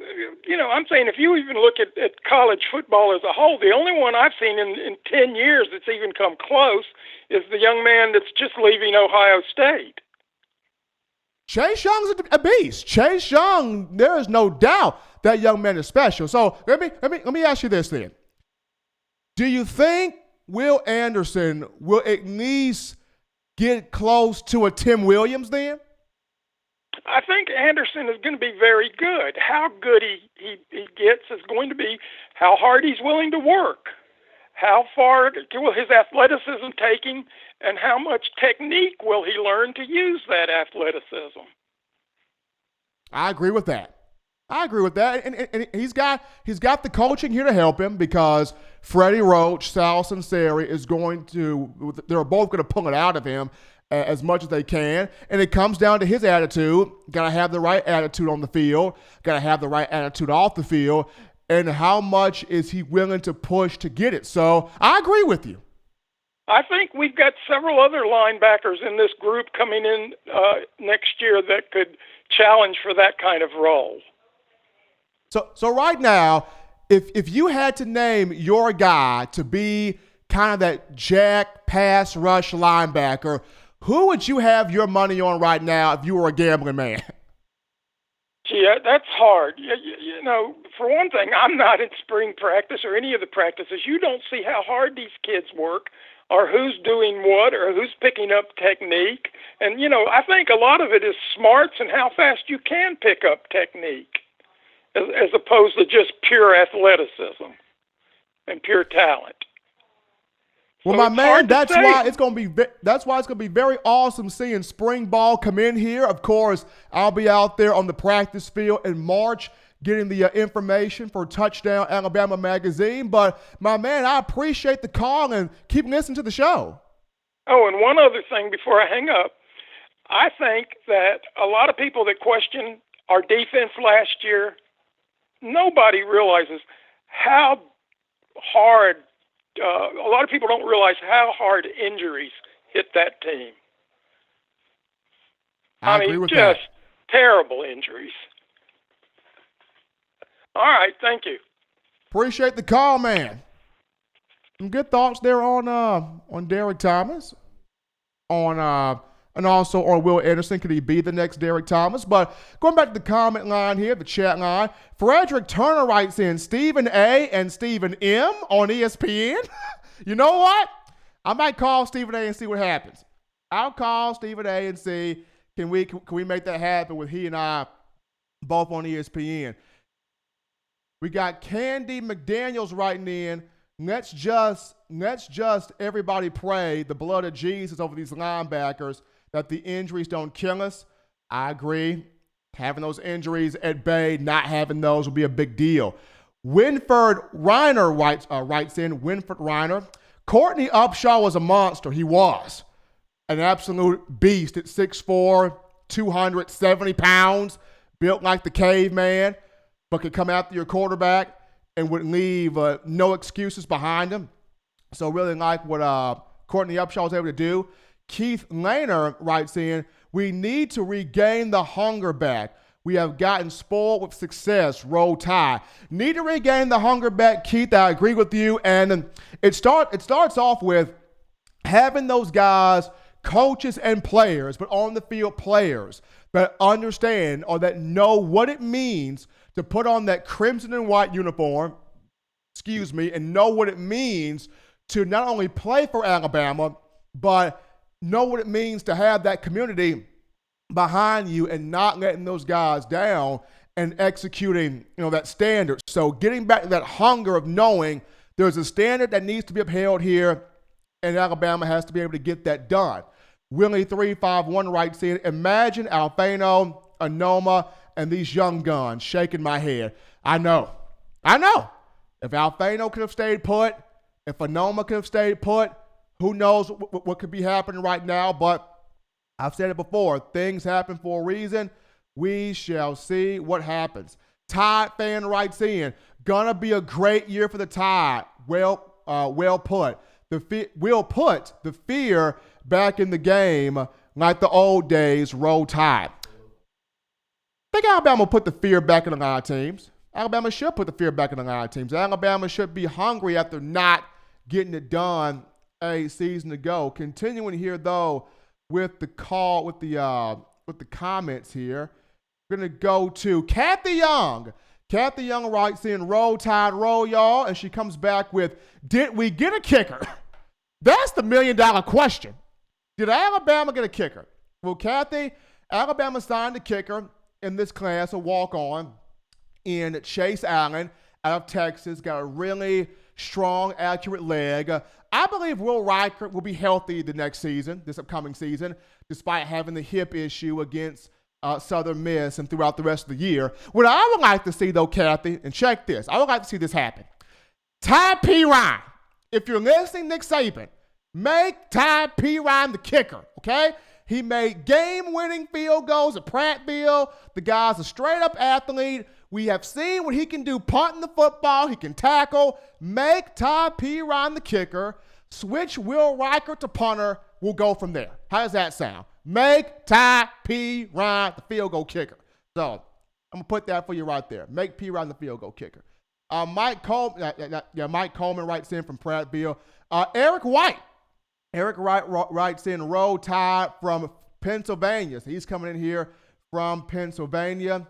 I'm saying if you even look at college football as a whole, the only one I've seen in 10 years that's even come close is the young man that's just leaving Ohio State. Chase Young's a beast. Chase Young, there is no doubt that young man is special. So let me ask you this then. Do you think Will Anderson will at least get close to a Tim Williams then? I think Anderson is going to be very good. How good he gets is going to be how hard he's willing to work, how far will his athleticism take him, and how much technique will he learn to use that athleticism. I agree with that. And he's got the coaching here to help him because Freddie Roach, Sal Sunseri they're both going to pull it out of him as much as they can. And it comes down to his attitude. Got to have the right attitude on the field. Got to have the right attitude off the field. And how much is he willing to push to get it? So I agree with you. I think we've got several other linebackers in this group coming in next year that could challenge for that kind of role. So right now, if you had to name your guy to be kind of that jack pass rush linebacker, who would you have your money on right now if you were a gambling man? Gee, that's hard. For one thing, I'm not in spring practice or any of the practices. You don't see how hard these kids work or who's doing what or who's picking up technique And, I think a lot of it is smarts and how fast you can pick up technique as opposed to just pure athleticism and pure talent. Well, so my man, that's why it's going to be very awesome seeing spring ball come in here. Of course, I'll be out there on the practice field in March getting the information for Touchdown Alabama magazine. But, my man, I appreciate the call and keep listening to the show. Oh, and one other thing before I hang up. I think that a lot of people that question our defense last year, nobody realizes how hard a lot of people don't realize how hard injuries hit that team. I agree with just terrible injuries. All right, thank you. Appreciate the call, man. Some good thoughts there on Derek Thomas, and also on Will Anderson. Could he be the next Derek Thomas? But going back to the comment line here, the chat line, Frederick Turner writes in Stephen A. and Stephen M. on ESPN. You know what? I might call Stephen A. and see what happens. I'll call Stephen A. and see can we make that happen with he and I both on ESPN. We got Candy McDaniels writing in. Let's just everybody pray the blood of Jesus over these linebackers that the injuries don't kill us. I agree. Having those injuries at bay, not having those will be a big deal. Winford Reiner writes in, Winford Reiner, Courtney Upshaw was a monster. He was an absolute beast at 6'4", 270 pounds, built like the caveman, but could come after your quarterback and would leave no excuses behind him. So really like what Courtney Upshaw was able to do. Keith Lehner writes in, we need to regain the hunger back. We have gotten spoiled with success. Roll Tide. Need to regain the hunger back, Keith. I agree with you. And it starts off with having those guys, coaches and players, but on the field players that understand or that know what it means to put on that crimson and white uniform, and know what it means to not only play for Alabama, but know what it means to have that community behind you and not letting those guys down and executing, that standard. So getting back to that hunger of knowing there's a standard that needs to be upheld here, and Alabama has to be able to get that done. Willie351 writes in, imagine Alfano, Anoma, and these young guns shaking my head. I know. If Alfano could have stayed put, if Anoma could have stayed put, who knows what could be happening right now. But I've said it before, things happen for a reason. We shall see what happens. Tide fan writes in, gonna be a great year for the Tide. Well put. We'll put the fear back in the game like the old days. Roll Tide. I think Alabama will put the fear back in a lot of teams. Alabama should put the fear back in a lot of teams. Alabama should be hungry after not getting it done a season ago. Continuing here, though, with the comments here. We're going to go to Kathy Young. Kathy Young writes in, roll Tide, roll y'all. And she comes back with, did we get a kicker? That's the $1 million question. Did Alabama get a kicker? Well, Kathy, Alabama signed a kicker in this class, a walk-on, in Chase Allen out of Texas. Got a really strong, accurate leg. I believe Will Reichert will be healthy this upcoming season, despite having the hip issue against Southern Miss and throughout the rest of the year. What I would like to see, though, Kathy, and check this, I would like to see this happen. Ty P. Ryan, if you're listening, Nick Saban, make Ty P. Ryan the kicker, okay? He made game-winning field goals at Prattville. The guy's a straight-up athlete. We have seen what he can do punting the football. He can tackle. Make Ty P. Ryan the kicker. Switch Will Reichert to punter. We'll go from there. How does that sound? Make Ty P. Ryan the field goal kicker. So I'm going to put that for you right there. Make P. Ryan the field goal kicker. Mike Coleman writes in from Prattville. Eric White writes in, roll Tide from Pennsylvania. So he's coming in here from Pennsylvania.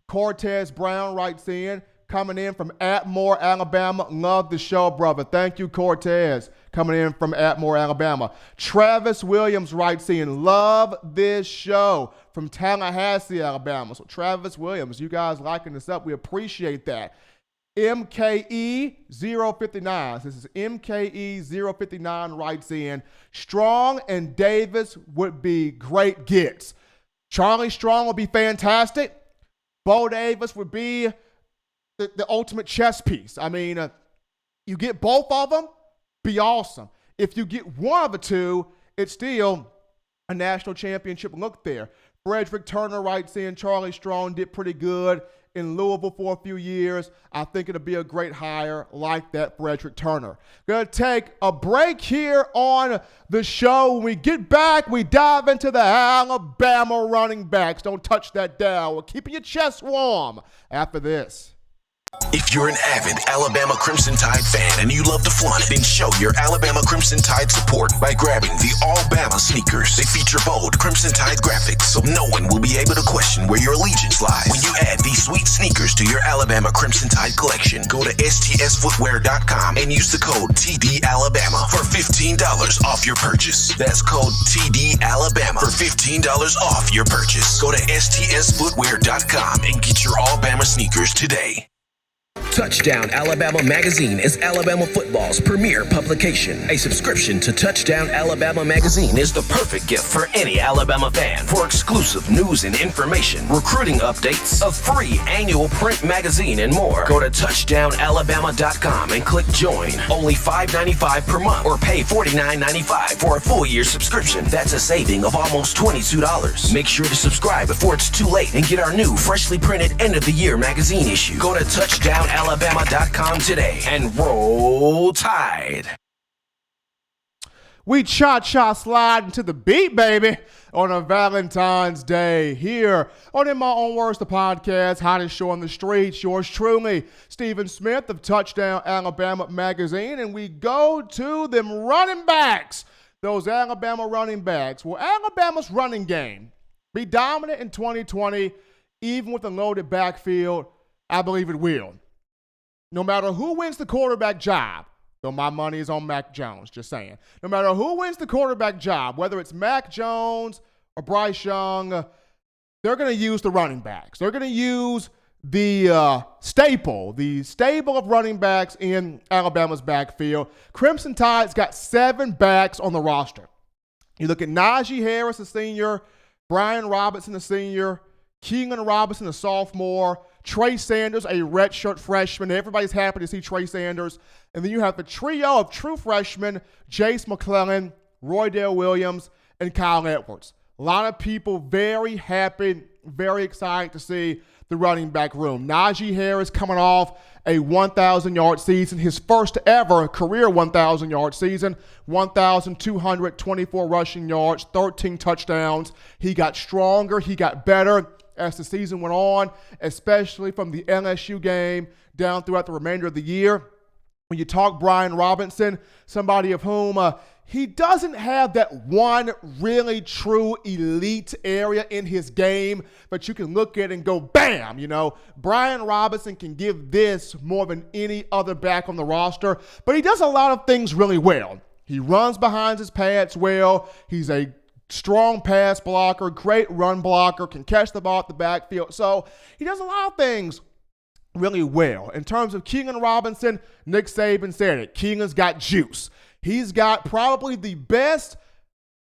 Cortez Brown writes in, coming in from Atmore, Alabama. Love the show, brother. Thank you, Cortez, coming in from Atmore, Alabama. Travis Williams writes in, love this show from Tallahassee, Alabama. So Travis Williams, you guys liking this up. We appreciate that. MKE059. This is MKE059 writes in, Strong and Davis would be great gets. Charlie Strong would be fantastic. Bo Davis would be the ultimate chess piece. I mean, you get both of them, be awesome. If you get one of the two, it's still a national championship look there. Frederick Turner writes in, Charlie Strong did pretty good in Louisville for a few years. I think it'll be a great hire like that, Frederick Turner. Gonna take a break here on the show. When we get back, we dive into the Alabama running backs. Don't touch that dial. We're keeping your chest warm after this. If you're an avid Alabama Crimson Tide fan and you love to flaunt it, then show your Alabama Crimson Tide support by grabbing the All-Bama sneakers. They feature bold Crimson Tide graphics, so no one will be able to question where your allegiance lies. When you add these sweet sneakers to your Alabama Crimson Tide collection, go to STSFootwear.com and use the code TDAlabama for $15 off your purchase. That's code TDAlabama for $15 off your purchase. Go to STSFootwear.com and get your All-Bama sneakers today. Touchdown Alabama Magazine is Alabama football's premier publication. A subscription to Touchdown Alabama Magazine is the perfect gift for any Alabama fan. For exclusive news and information, recruiting updates, a free annual print magazine, and more, go to touchdownalabama.com and click join. Only $5.95 per month or pay $49.95 for a full year subscription. That's a saving of almost $22. Make sure to subscribe before it's too late and get our new freshly printed end of the year magazine issue. Go to touchdownalabama.com today and roll Tide. We cha-cha slide into the beat, baby, on a Valentine's Day here on In My Own Words, the podcast, hottest show on the streets. Yours truly, Stephen Smith of Touchdown Alabama Magazine, and we go to them running backs, those Alabama running backs. Will Alabama's running game be dominant in 2020, even with a loaded backfield? I believe it will. No matter who wins the quarterback job, though my money is on Mac Jones, just saying. No matter who wins the quarterback job, whether it's Mac Jones or Bryce Young, they're going to use the running backs. They're going to use the stable of running backs in Alabama's backfield. Crimson Tide's got 7 backs on the roster. You look at Najee Harris, a senior, Brian Robinson, a senior, Keelan Robinson, a sophomore, Trey Sanders, a redshirt freshman. Everybody's happy to see Trey Sanders. And then you have the trio of true freshmen, Jace McClellan, Roydell Williams, and Kyle Edwards. A lot of people very happy, very excited to see the running back room. Najee Harris coming off a 1,000-yard season, his first ever career 1,000-yard season, 1,224 rushing yards, 13 touchdowns. He got stronger. He got better as the season went on, especially from the LSU game down throughout the remainder of the year. When you talk Brian Robinson, somebody of whom he doesn't have that one really true elite area in his game, but you can look at it and go, bam, Brian Robinson can give this more than any other back on the roster, but he does a lot of things really well. He runs behind his pads well. He's a strong pass blocker, great run blocker, can catch the ball at the backfield. So he does a lot of things really well. In terms of Keelan Robinson, Nick Saban said it. Keelan's got juice. He's got probably the best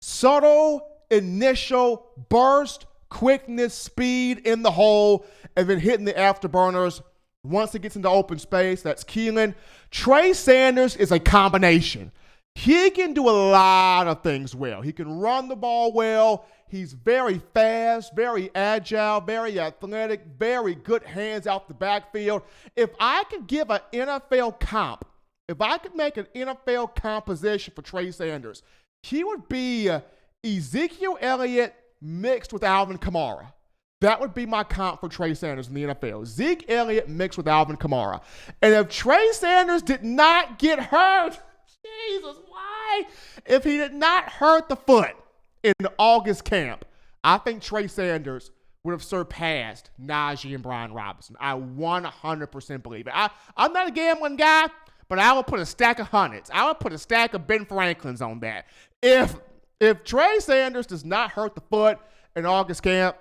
subtle initial burst, quickness, speed in the hole, and then hitting the afterburners once it gets into open space. That's Keelan. Trey Sanders is a combination. He can do a lot of things well. He can run the ball well. He's very fast, very agile, very athletic, very good hands out the backfield. If I could give an NFL comp, if I could make an NFL composition for Trey Sanders, he would be Ezekiel Elliott mixed with Alvin Kamara. That would be my comp for Trey Sanders in the NFL. Zeke Elliott mixed with Alvin Kamara. And if Trey Sanders did not get hurt, Jesus, why? If he did not hurt the foot in the August camp, I think Trey Sanders would have surpassed Najee and Brian Robinson. I 100% believe it. I'm not a gambling guy, but I would put a stack of hundreds. I would put a stack of Ben Franklins on that. If Trey Sanders does not hurt the foot in August camp,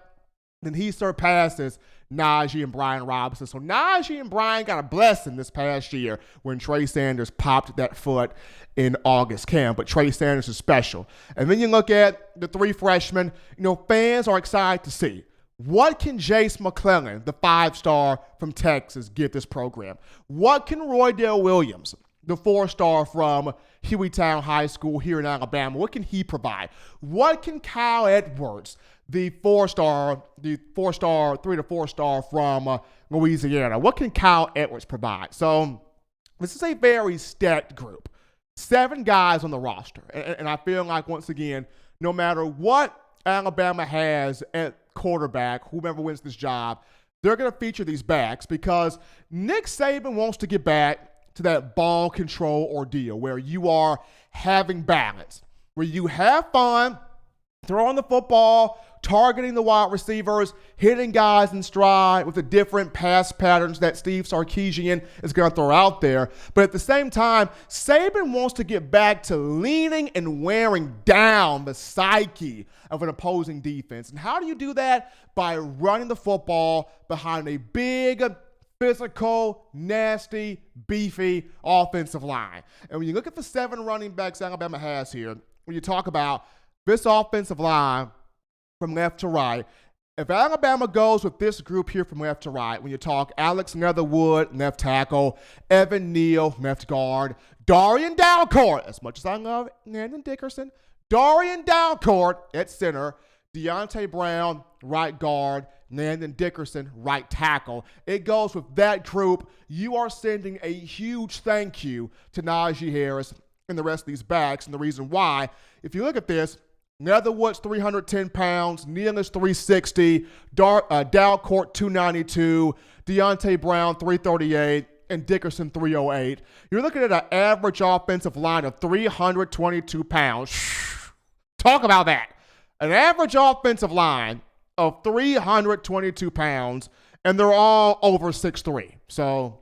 then he surpasses Najee and Brian Robinson. So Najee and Brian got a blessing this past year when Trey Sanders popped that foot in August camp. But Trey Sanders is special. And then you look at the three freshmen, fans are excited to see. What can Jace McClellan, the 5-star from Texas, give this program? What can Roydell Williams, the 4-star from Hueytown High School here in Alabama, what can he provide? What can Kyle Edwards, the 3 to 4-star from Louisiana, what can Kyle Edwards provide? So this is a very stacked group. 7 guys on the roster. And I feel like, once again, no matter what Alabama has at quarterback, whoever wins this job, they're going to feature these backs because Nick Saban wants to get back to that ball control ordeal where you are having balance, where you have fun throwing the football, targeting the wide receivers, hitting guys in stride with the different pass patterns that Steve Sarkisian is going to throw out there. But at the same time, Saban wants to get back to leaning and wearing down the psyche of an opposing defense. And how do you do that? By running the football behind a big, physical, nasty, beefy offensive line. And when you look at the 7 running backs Alabama has here, when you talk about this offensive line from left to right, if Alabama goes with this group here from left to right, when you talk Alex Leatherwood, left tackle, Evan Neal, left guard, Darian Dalcourt, as much as I love Landon Dickerson, Darian Dalcourt at center, Deontay Brown, right guard, Landon Dickerson, right tackle. It goes with that group. You are sending a huge thank you to Najee Harris and the rest of these backs. And the reason why, if you look at this, Leatherwood's 310 pounds, Neal is 360, Dalcourt 292, Deontay Brown 338, and Dickerson 308. You're looking at an average offensive line of 322 pounds. Talk about that. An average offensive line of 322 pounds, and they're all over 6'3". So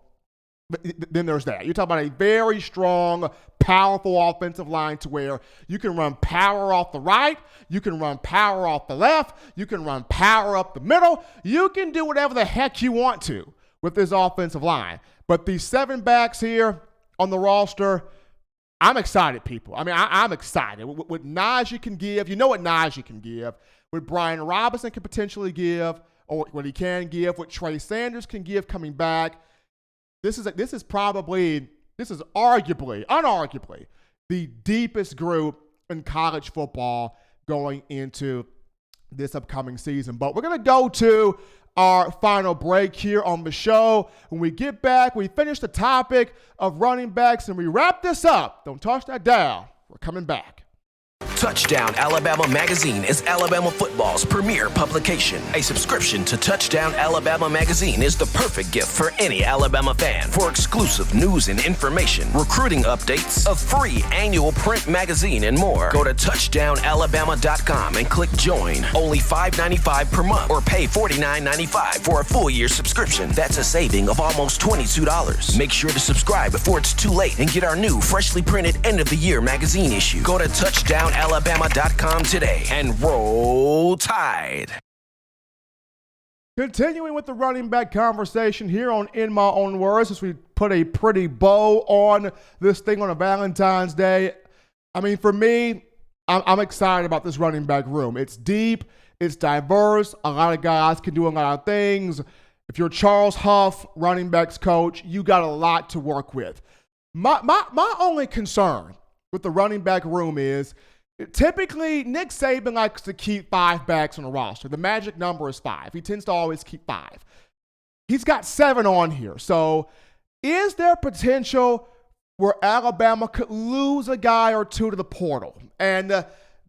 then there's that. You're talking about a very strong, powerful offensive line to where you can run power off the right, you can run power off the left, you can run power up the middle. You can do whatever the heck you want to with this offensive line. But these 7 backs here on the roster, I'm excited, people. I mean, I'm excited. What Najee can give, you know what Najee can give, what Brian Robinson can potentially give, or what he can give, what Trey Sanders can give coming back. This is arguably, unarguably, the deepest group in college football going into this upcoming season. But we're going to go to our final break here on the show. When we get back, we finish the topic of running backs and we wrap this up. Don't touch that dial. We're coming back. Touchdown Alabama Magazine is Alabama football's premier publication. A subscription to Touchdown Alabama Magazine is the perfect gift for any Alabama fan. For exclusive news and information, recruiting updates, a free annual print magazine, and more, go to touchdownalabama.com and click join. Only $5.95 per month or pay $49.95 for a full year subscription. That's a saving of almost $22. Make sure to subscribe before it's too late and get our new freshly printed end of the year magazine issue. Go to touchdownalabama.com today and roll Tide. Continuing with the running back conversation here on In My Own Words, as we put a pretty bow on this thing on a Valentine's Day. I mean, for me, I'm excited about this running back room. It's deep, it's diverse. A lot of guys can do a lot of things. If you're Charles Huff, running backs coach, you got a lot to work with. My only concern with the running back room is typically Nick Saban likes to keep 5 backs on the roster. The magic number is 5. He tends to always keep 5. He's got 7 on here. So is there potential where Alabama could lose a guy or two to the portal? And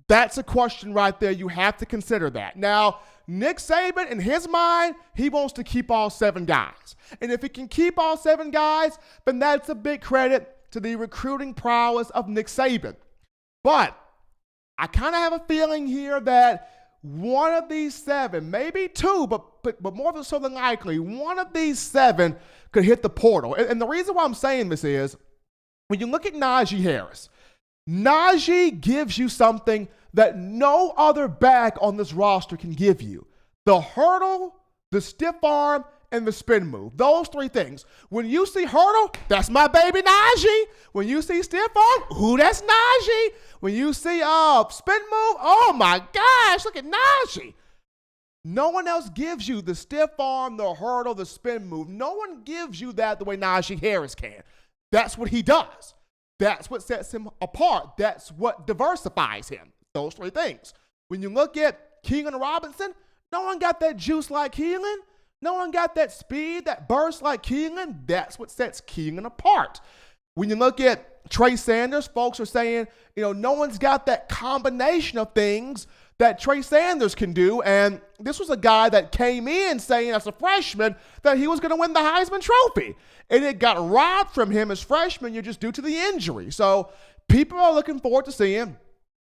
that's a question right there. You have to consider that. Now, Nick Saban, in his mind, he wants to keep all 7 guys. And if he can keep all 7 guys, then that's a big credit to the recruiting prowess of Nick Saban. But I kind of have a feeling here that one of these 7, maybe 2, but more than so than likely, one of these 7 could hit the portal. And the reason why I'm saying this is, when you look at Najee Harris, Najee gives you something that no other back on this roster can give you. The hurdle, the stiff arm, and the spin move. Those 3 things. When you see hurdle, that's my baby Najee. When you see stiff arm, that's Najee. When you see spin move, oh my gosh, look at Najee. No one else gives you the stiff arm, the hurdle, the spin move. No one gives you that the way Najee Harris can. That's what he does. That's what sets him apart. That's what diversifies him. Those 3 things. When you look at Keelan Robinson, no one got that juice like Keelan. No one got that speed, that burst like Keelan. That's what sets Keelan apart. When you look at Trey Sanders, folks are saying, no one's got that combination of things that Trey Sanders can do. And this was a guy that came in saying as a freshman that he was going to win the Heisman Trophy. And it got robbed from him as freshman year just due to the injury. So people are looking forward to seeing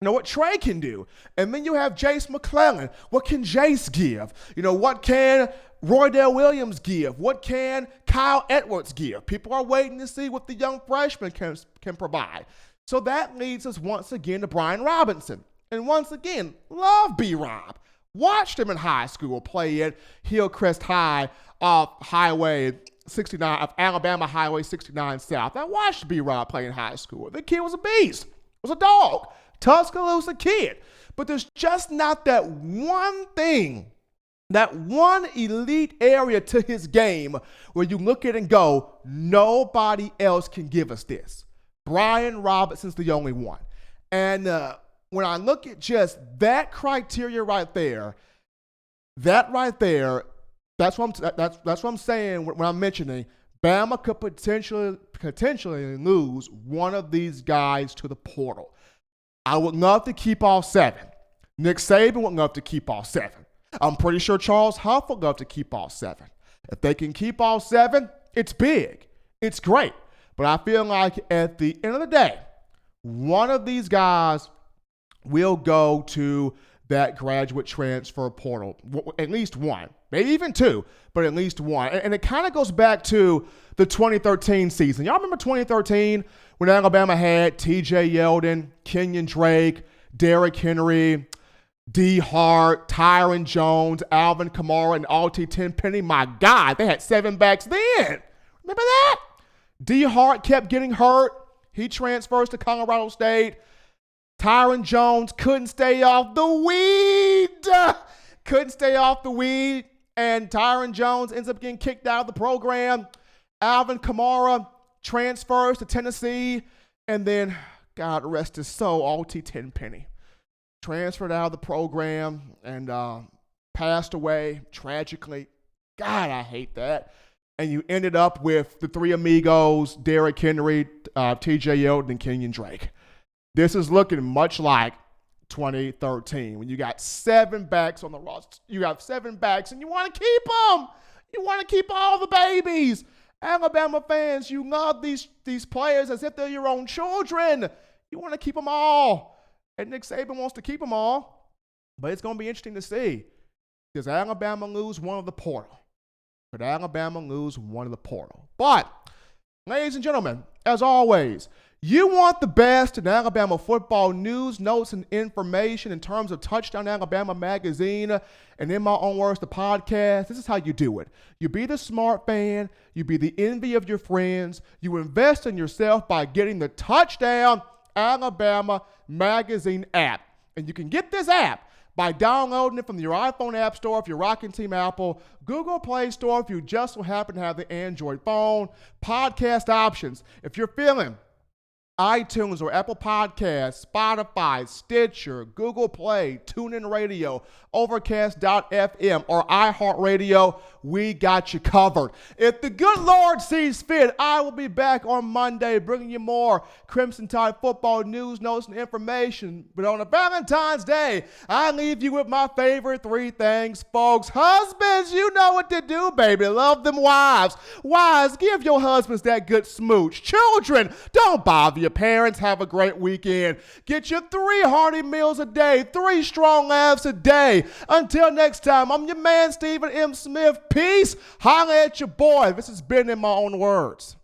what Trey can do. And then you have Jace McClellan. What can Jace give? What can Roydell Williams give? What can Kyle Edwards give? People are waiting to see what the young freshman can provide. So that leads us once again to Brian Robinson. And once again, love B-Rob. Watched him in high school play at Hillcrest High off Highway 69, of Alabama Highway 69 South. I watched B-Rob play in high school. The kid was a beast. Was a dog. Tuscaloosa kid. But there's just not that one thing, that one elite area to his game where you look at it and go, nobody else can give us this. Brian Robinson's the only one. And when I look at just that criteria right there, that's what I'm saying when I'm mentioning Bama could potentially lose one of these guys to the portal. I would love to keep all 7. Nick Saban would love to keep all 7. I'm pretty sure Charles Huff would love to keep all 7. If they can keep all 7, it's big. It's great. But I feel like at the end of the day, one of these guys will go to that graduate transfer portal. At least one. Maybe even 2, but at least one. And it kind of goes back to the 2013 season. Y'all remember 2013 when Alabama had TJ Yeldon, Kenyon Drake, Derrick Henry, D. Hart, Tyron Jones, Alvin Kamara, and Alti Tenpenny? My God, they had 7 backs then. Remember that? D. Hart kept getting hurt. He transfers to Colorado State. Tyron Jones couldn't stay off the weed. And Tyron Jones ends up getting kicked out of the program. Alvin Kamara transfers to Tennessee. And then, God rest his soul, Alti Tenpenny transferred out of the program and passed away tragically. God, I hate that. And you ended up with the 3 amigos, Derrick Henry, TJ Yeldon, and Kenyon Drake. This is looking much like 2013 when you got 7 backs on the roster. You got 7 backs and you want to keep them. You want to keep all the babies. Alabama fans, you love these players as if they're your own children. You want to keep them all. And Nick Saban wants to keep them all. But it's going to be interesting to see. Does Alabama lose one of the portal? Could Alabama lose one of the portal? But, ladies and gentlemen, as always, you want the best in Alabama football news, notes, and information in terms of Touchdown Alabama magazine and in my own words, the podcast. This is how you do it. You be the smart fan. You be the envy of your friends. You invest in yourself by getting the Touchdown Alabama magazine app. And you can get this app by downloading it from your iPhone App Store if you're rocking Team Apple, Google Play Store if you just so happen to have the Android phone, podcast options. If you're feeling iTunes or Apple Podcasts, Spotify, Stitcher, Google Play, TuneIn Radio, Overcast.fm, or iHeartRadio, we got you covered. If the good Lord sees fit, I will be back on Monday bringing you more Crimson Tide football news, notes, and information. But on a Valentine's Day, I leave you with my favorite 3 things, folks. Husbands, you know what to do, baby. Love them wives. Wives, give your husbands that good smooch. Children, don't bother your your parents. Have a great weekend. Get your 3 hearty meals a day, 3 strong abs a day. Until next time, I'm your man, Stephen M. Smith. Peace. Holla at your boy. This has been In My Own Words.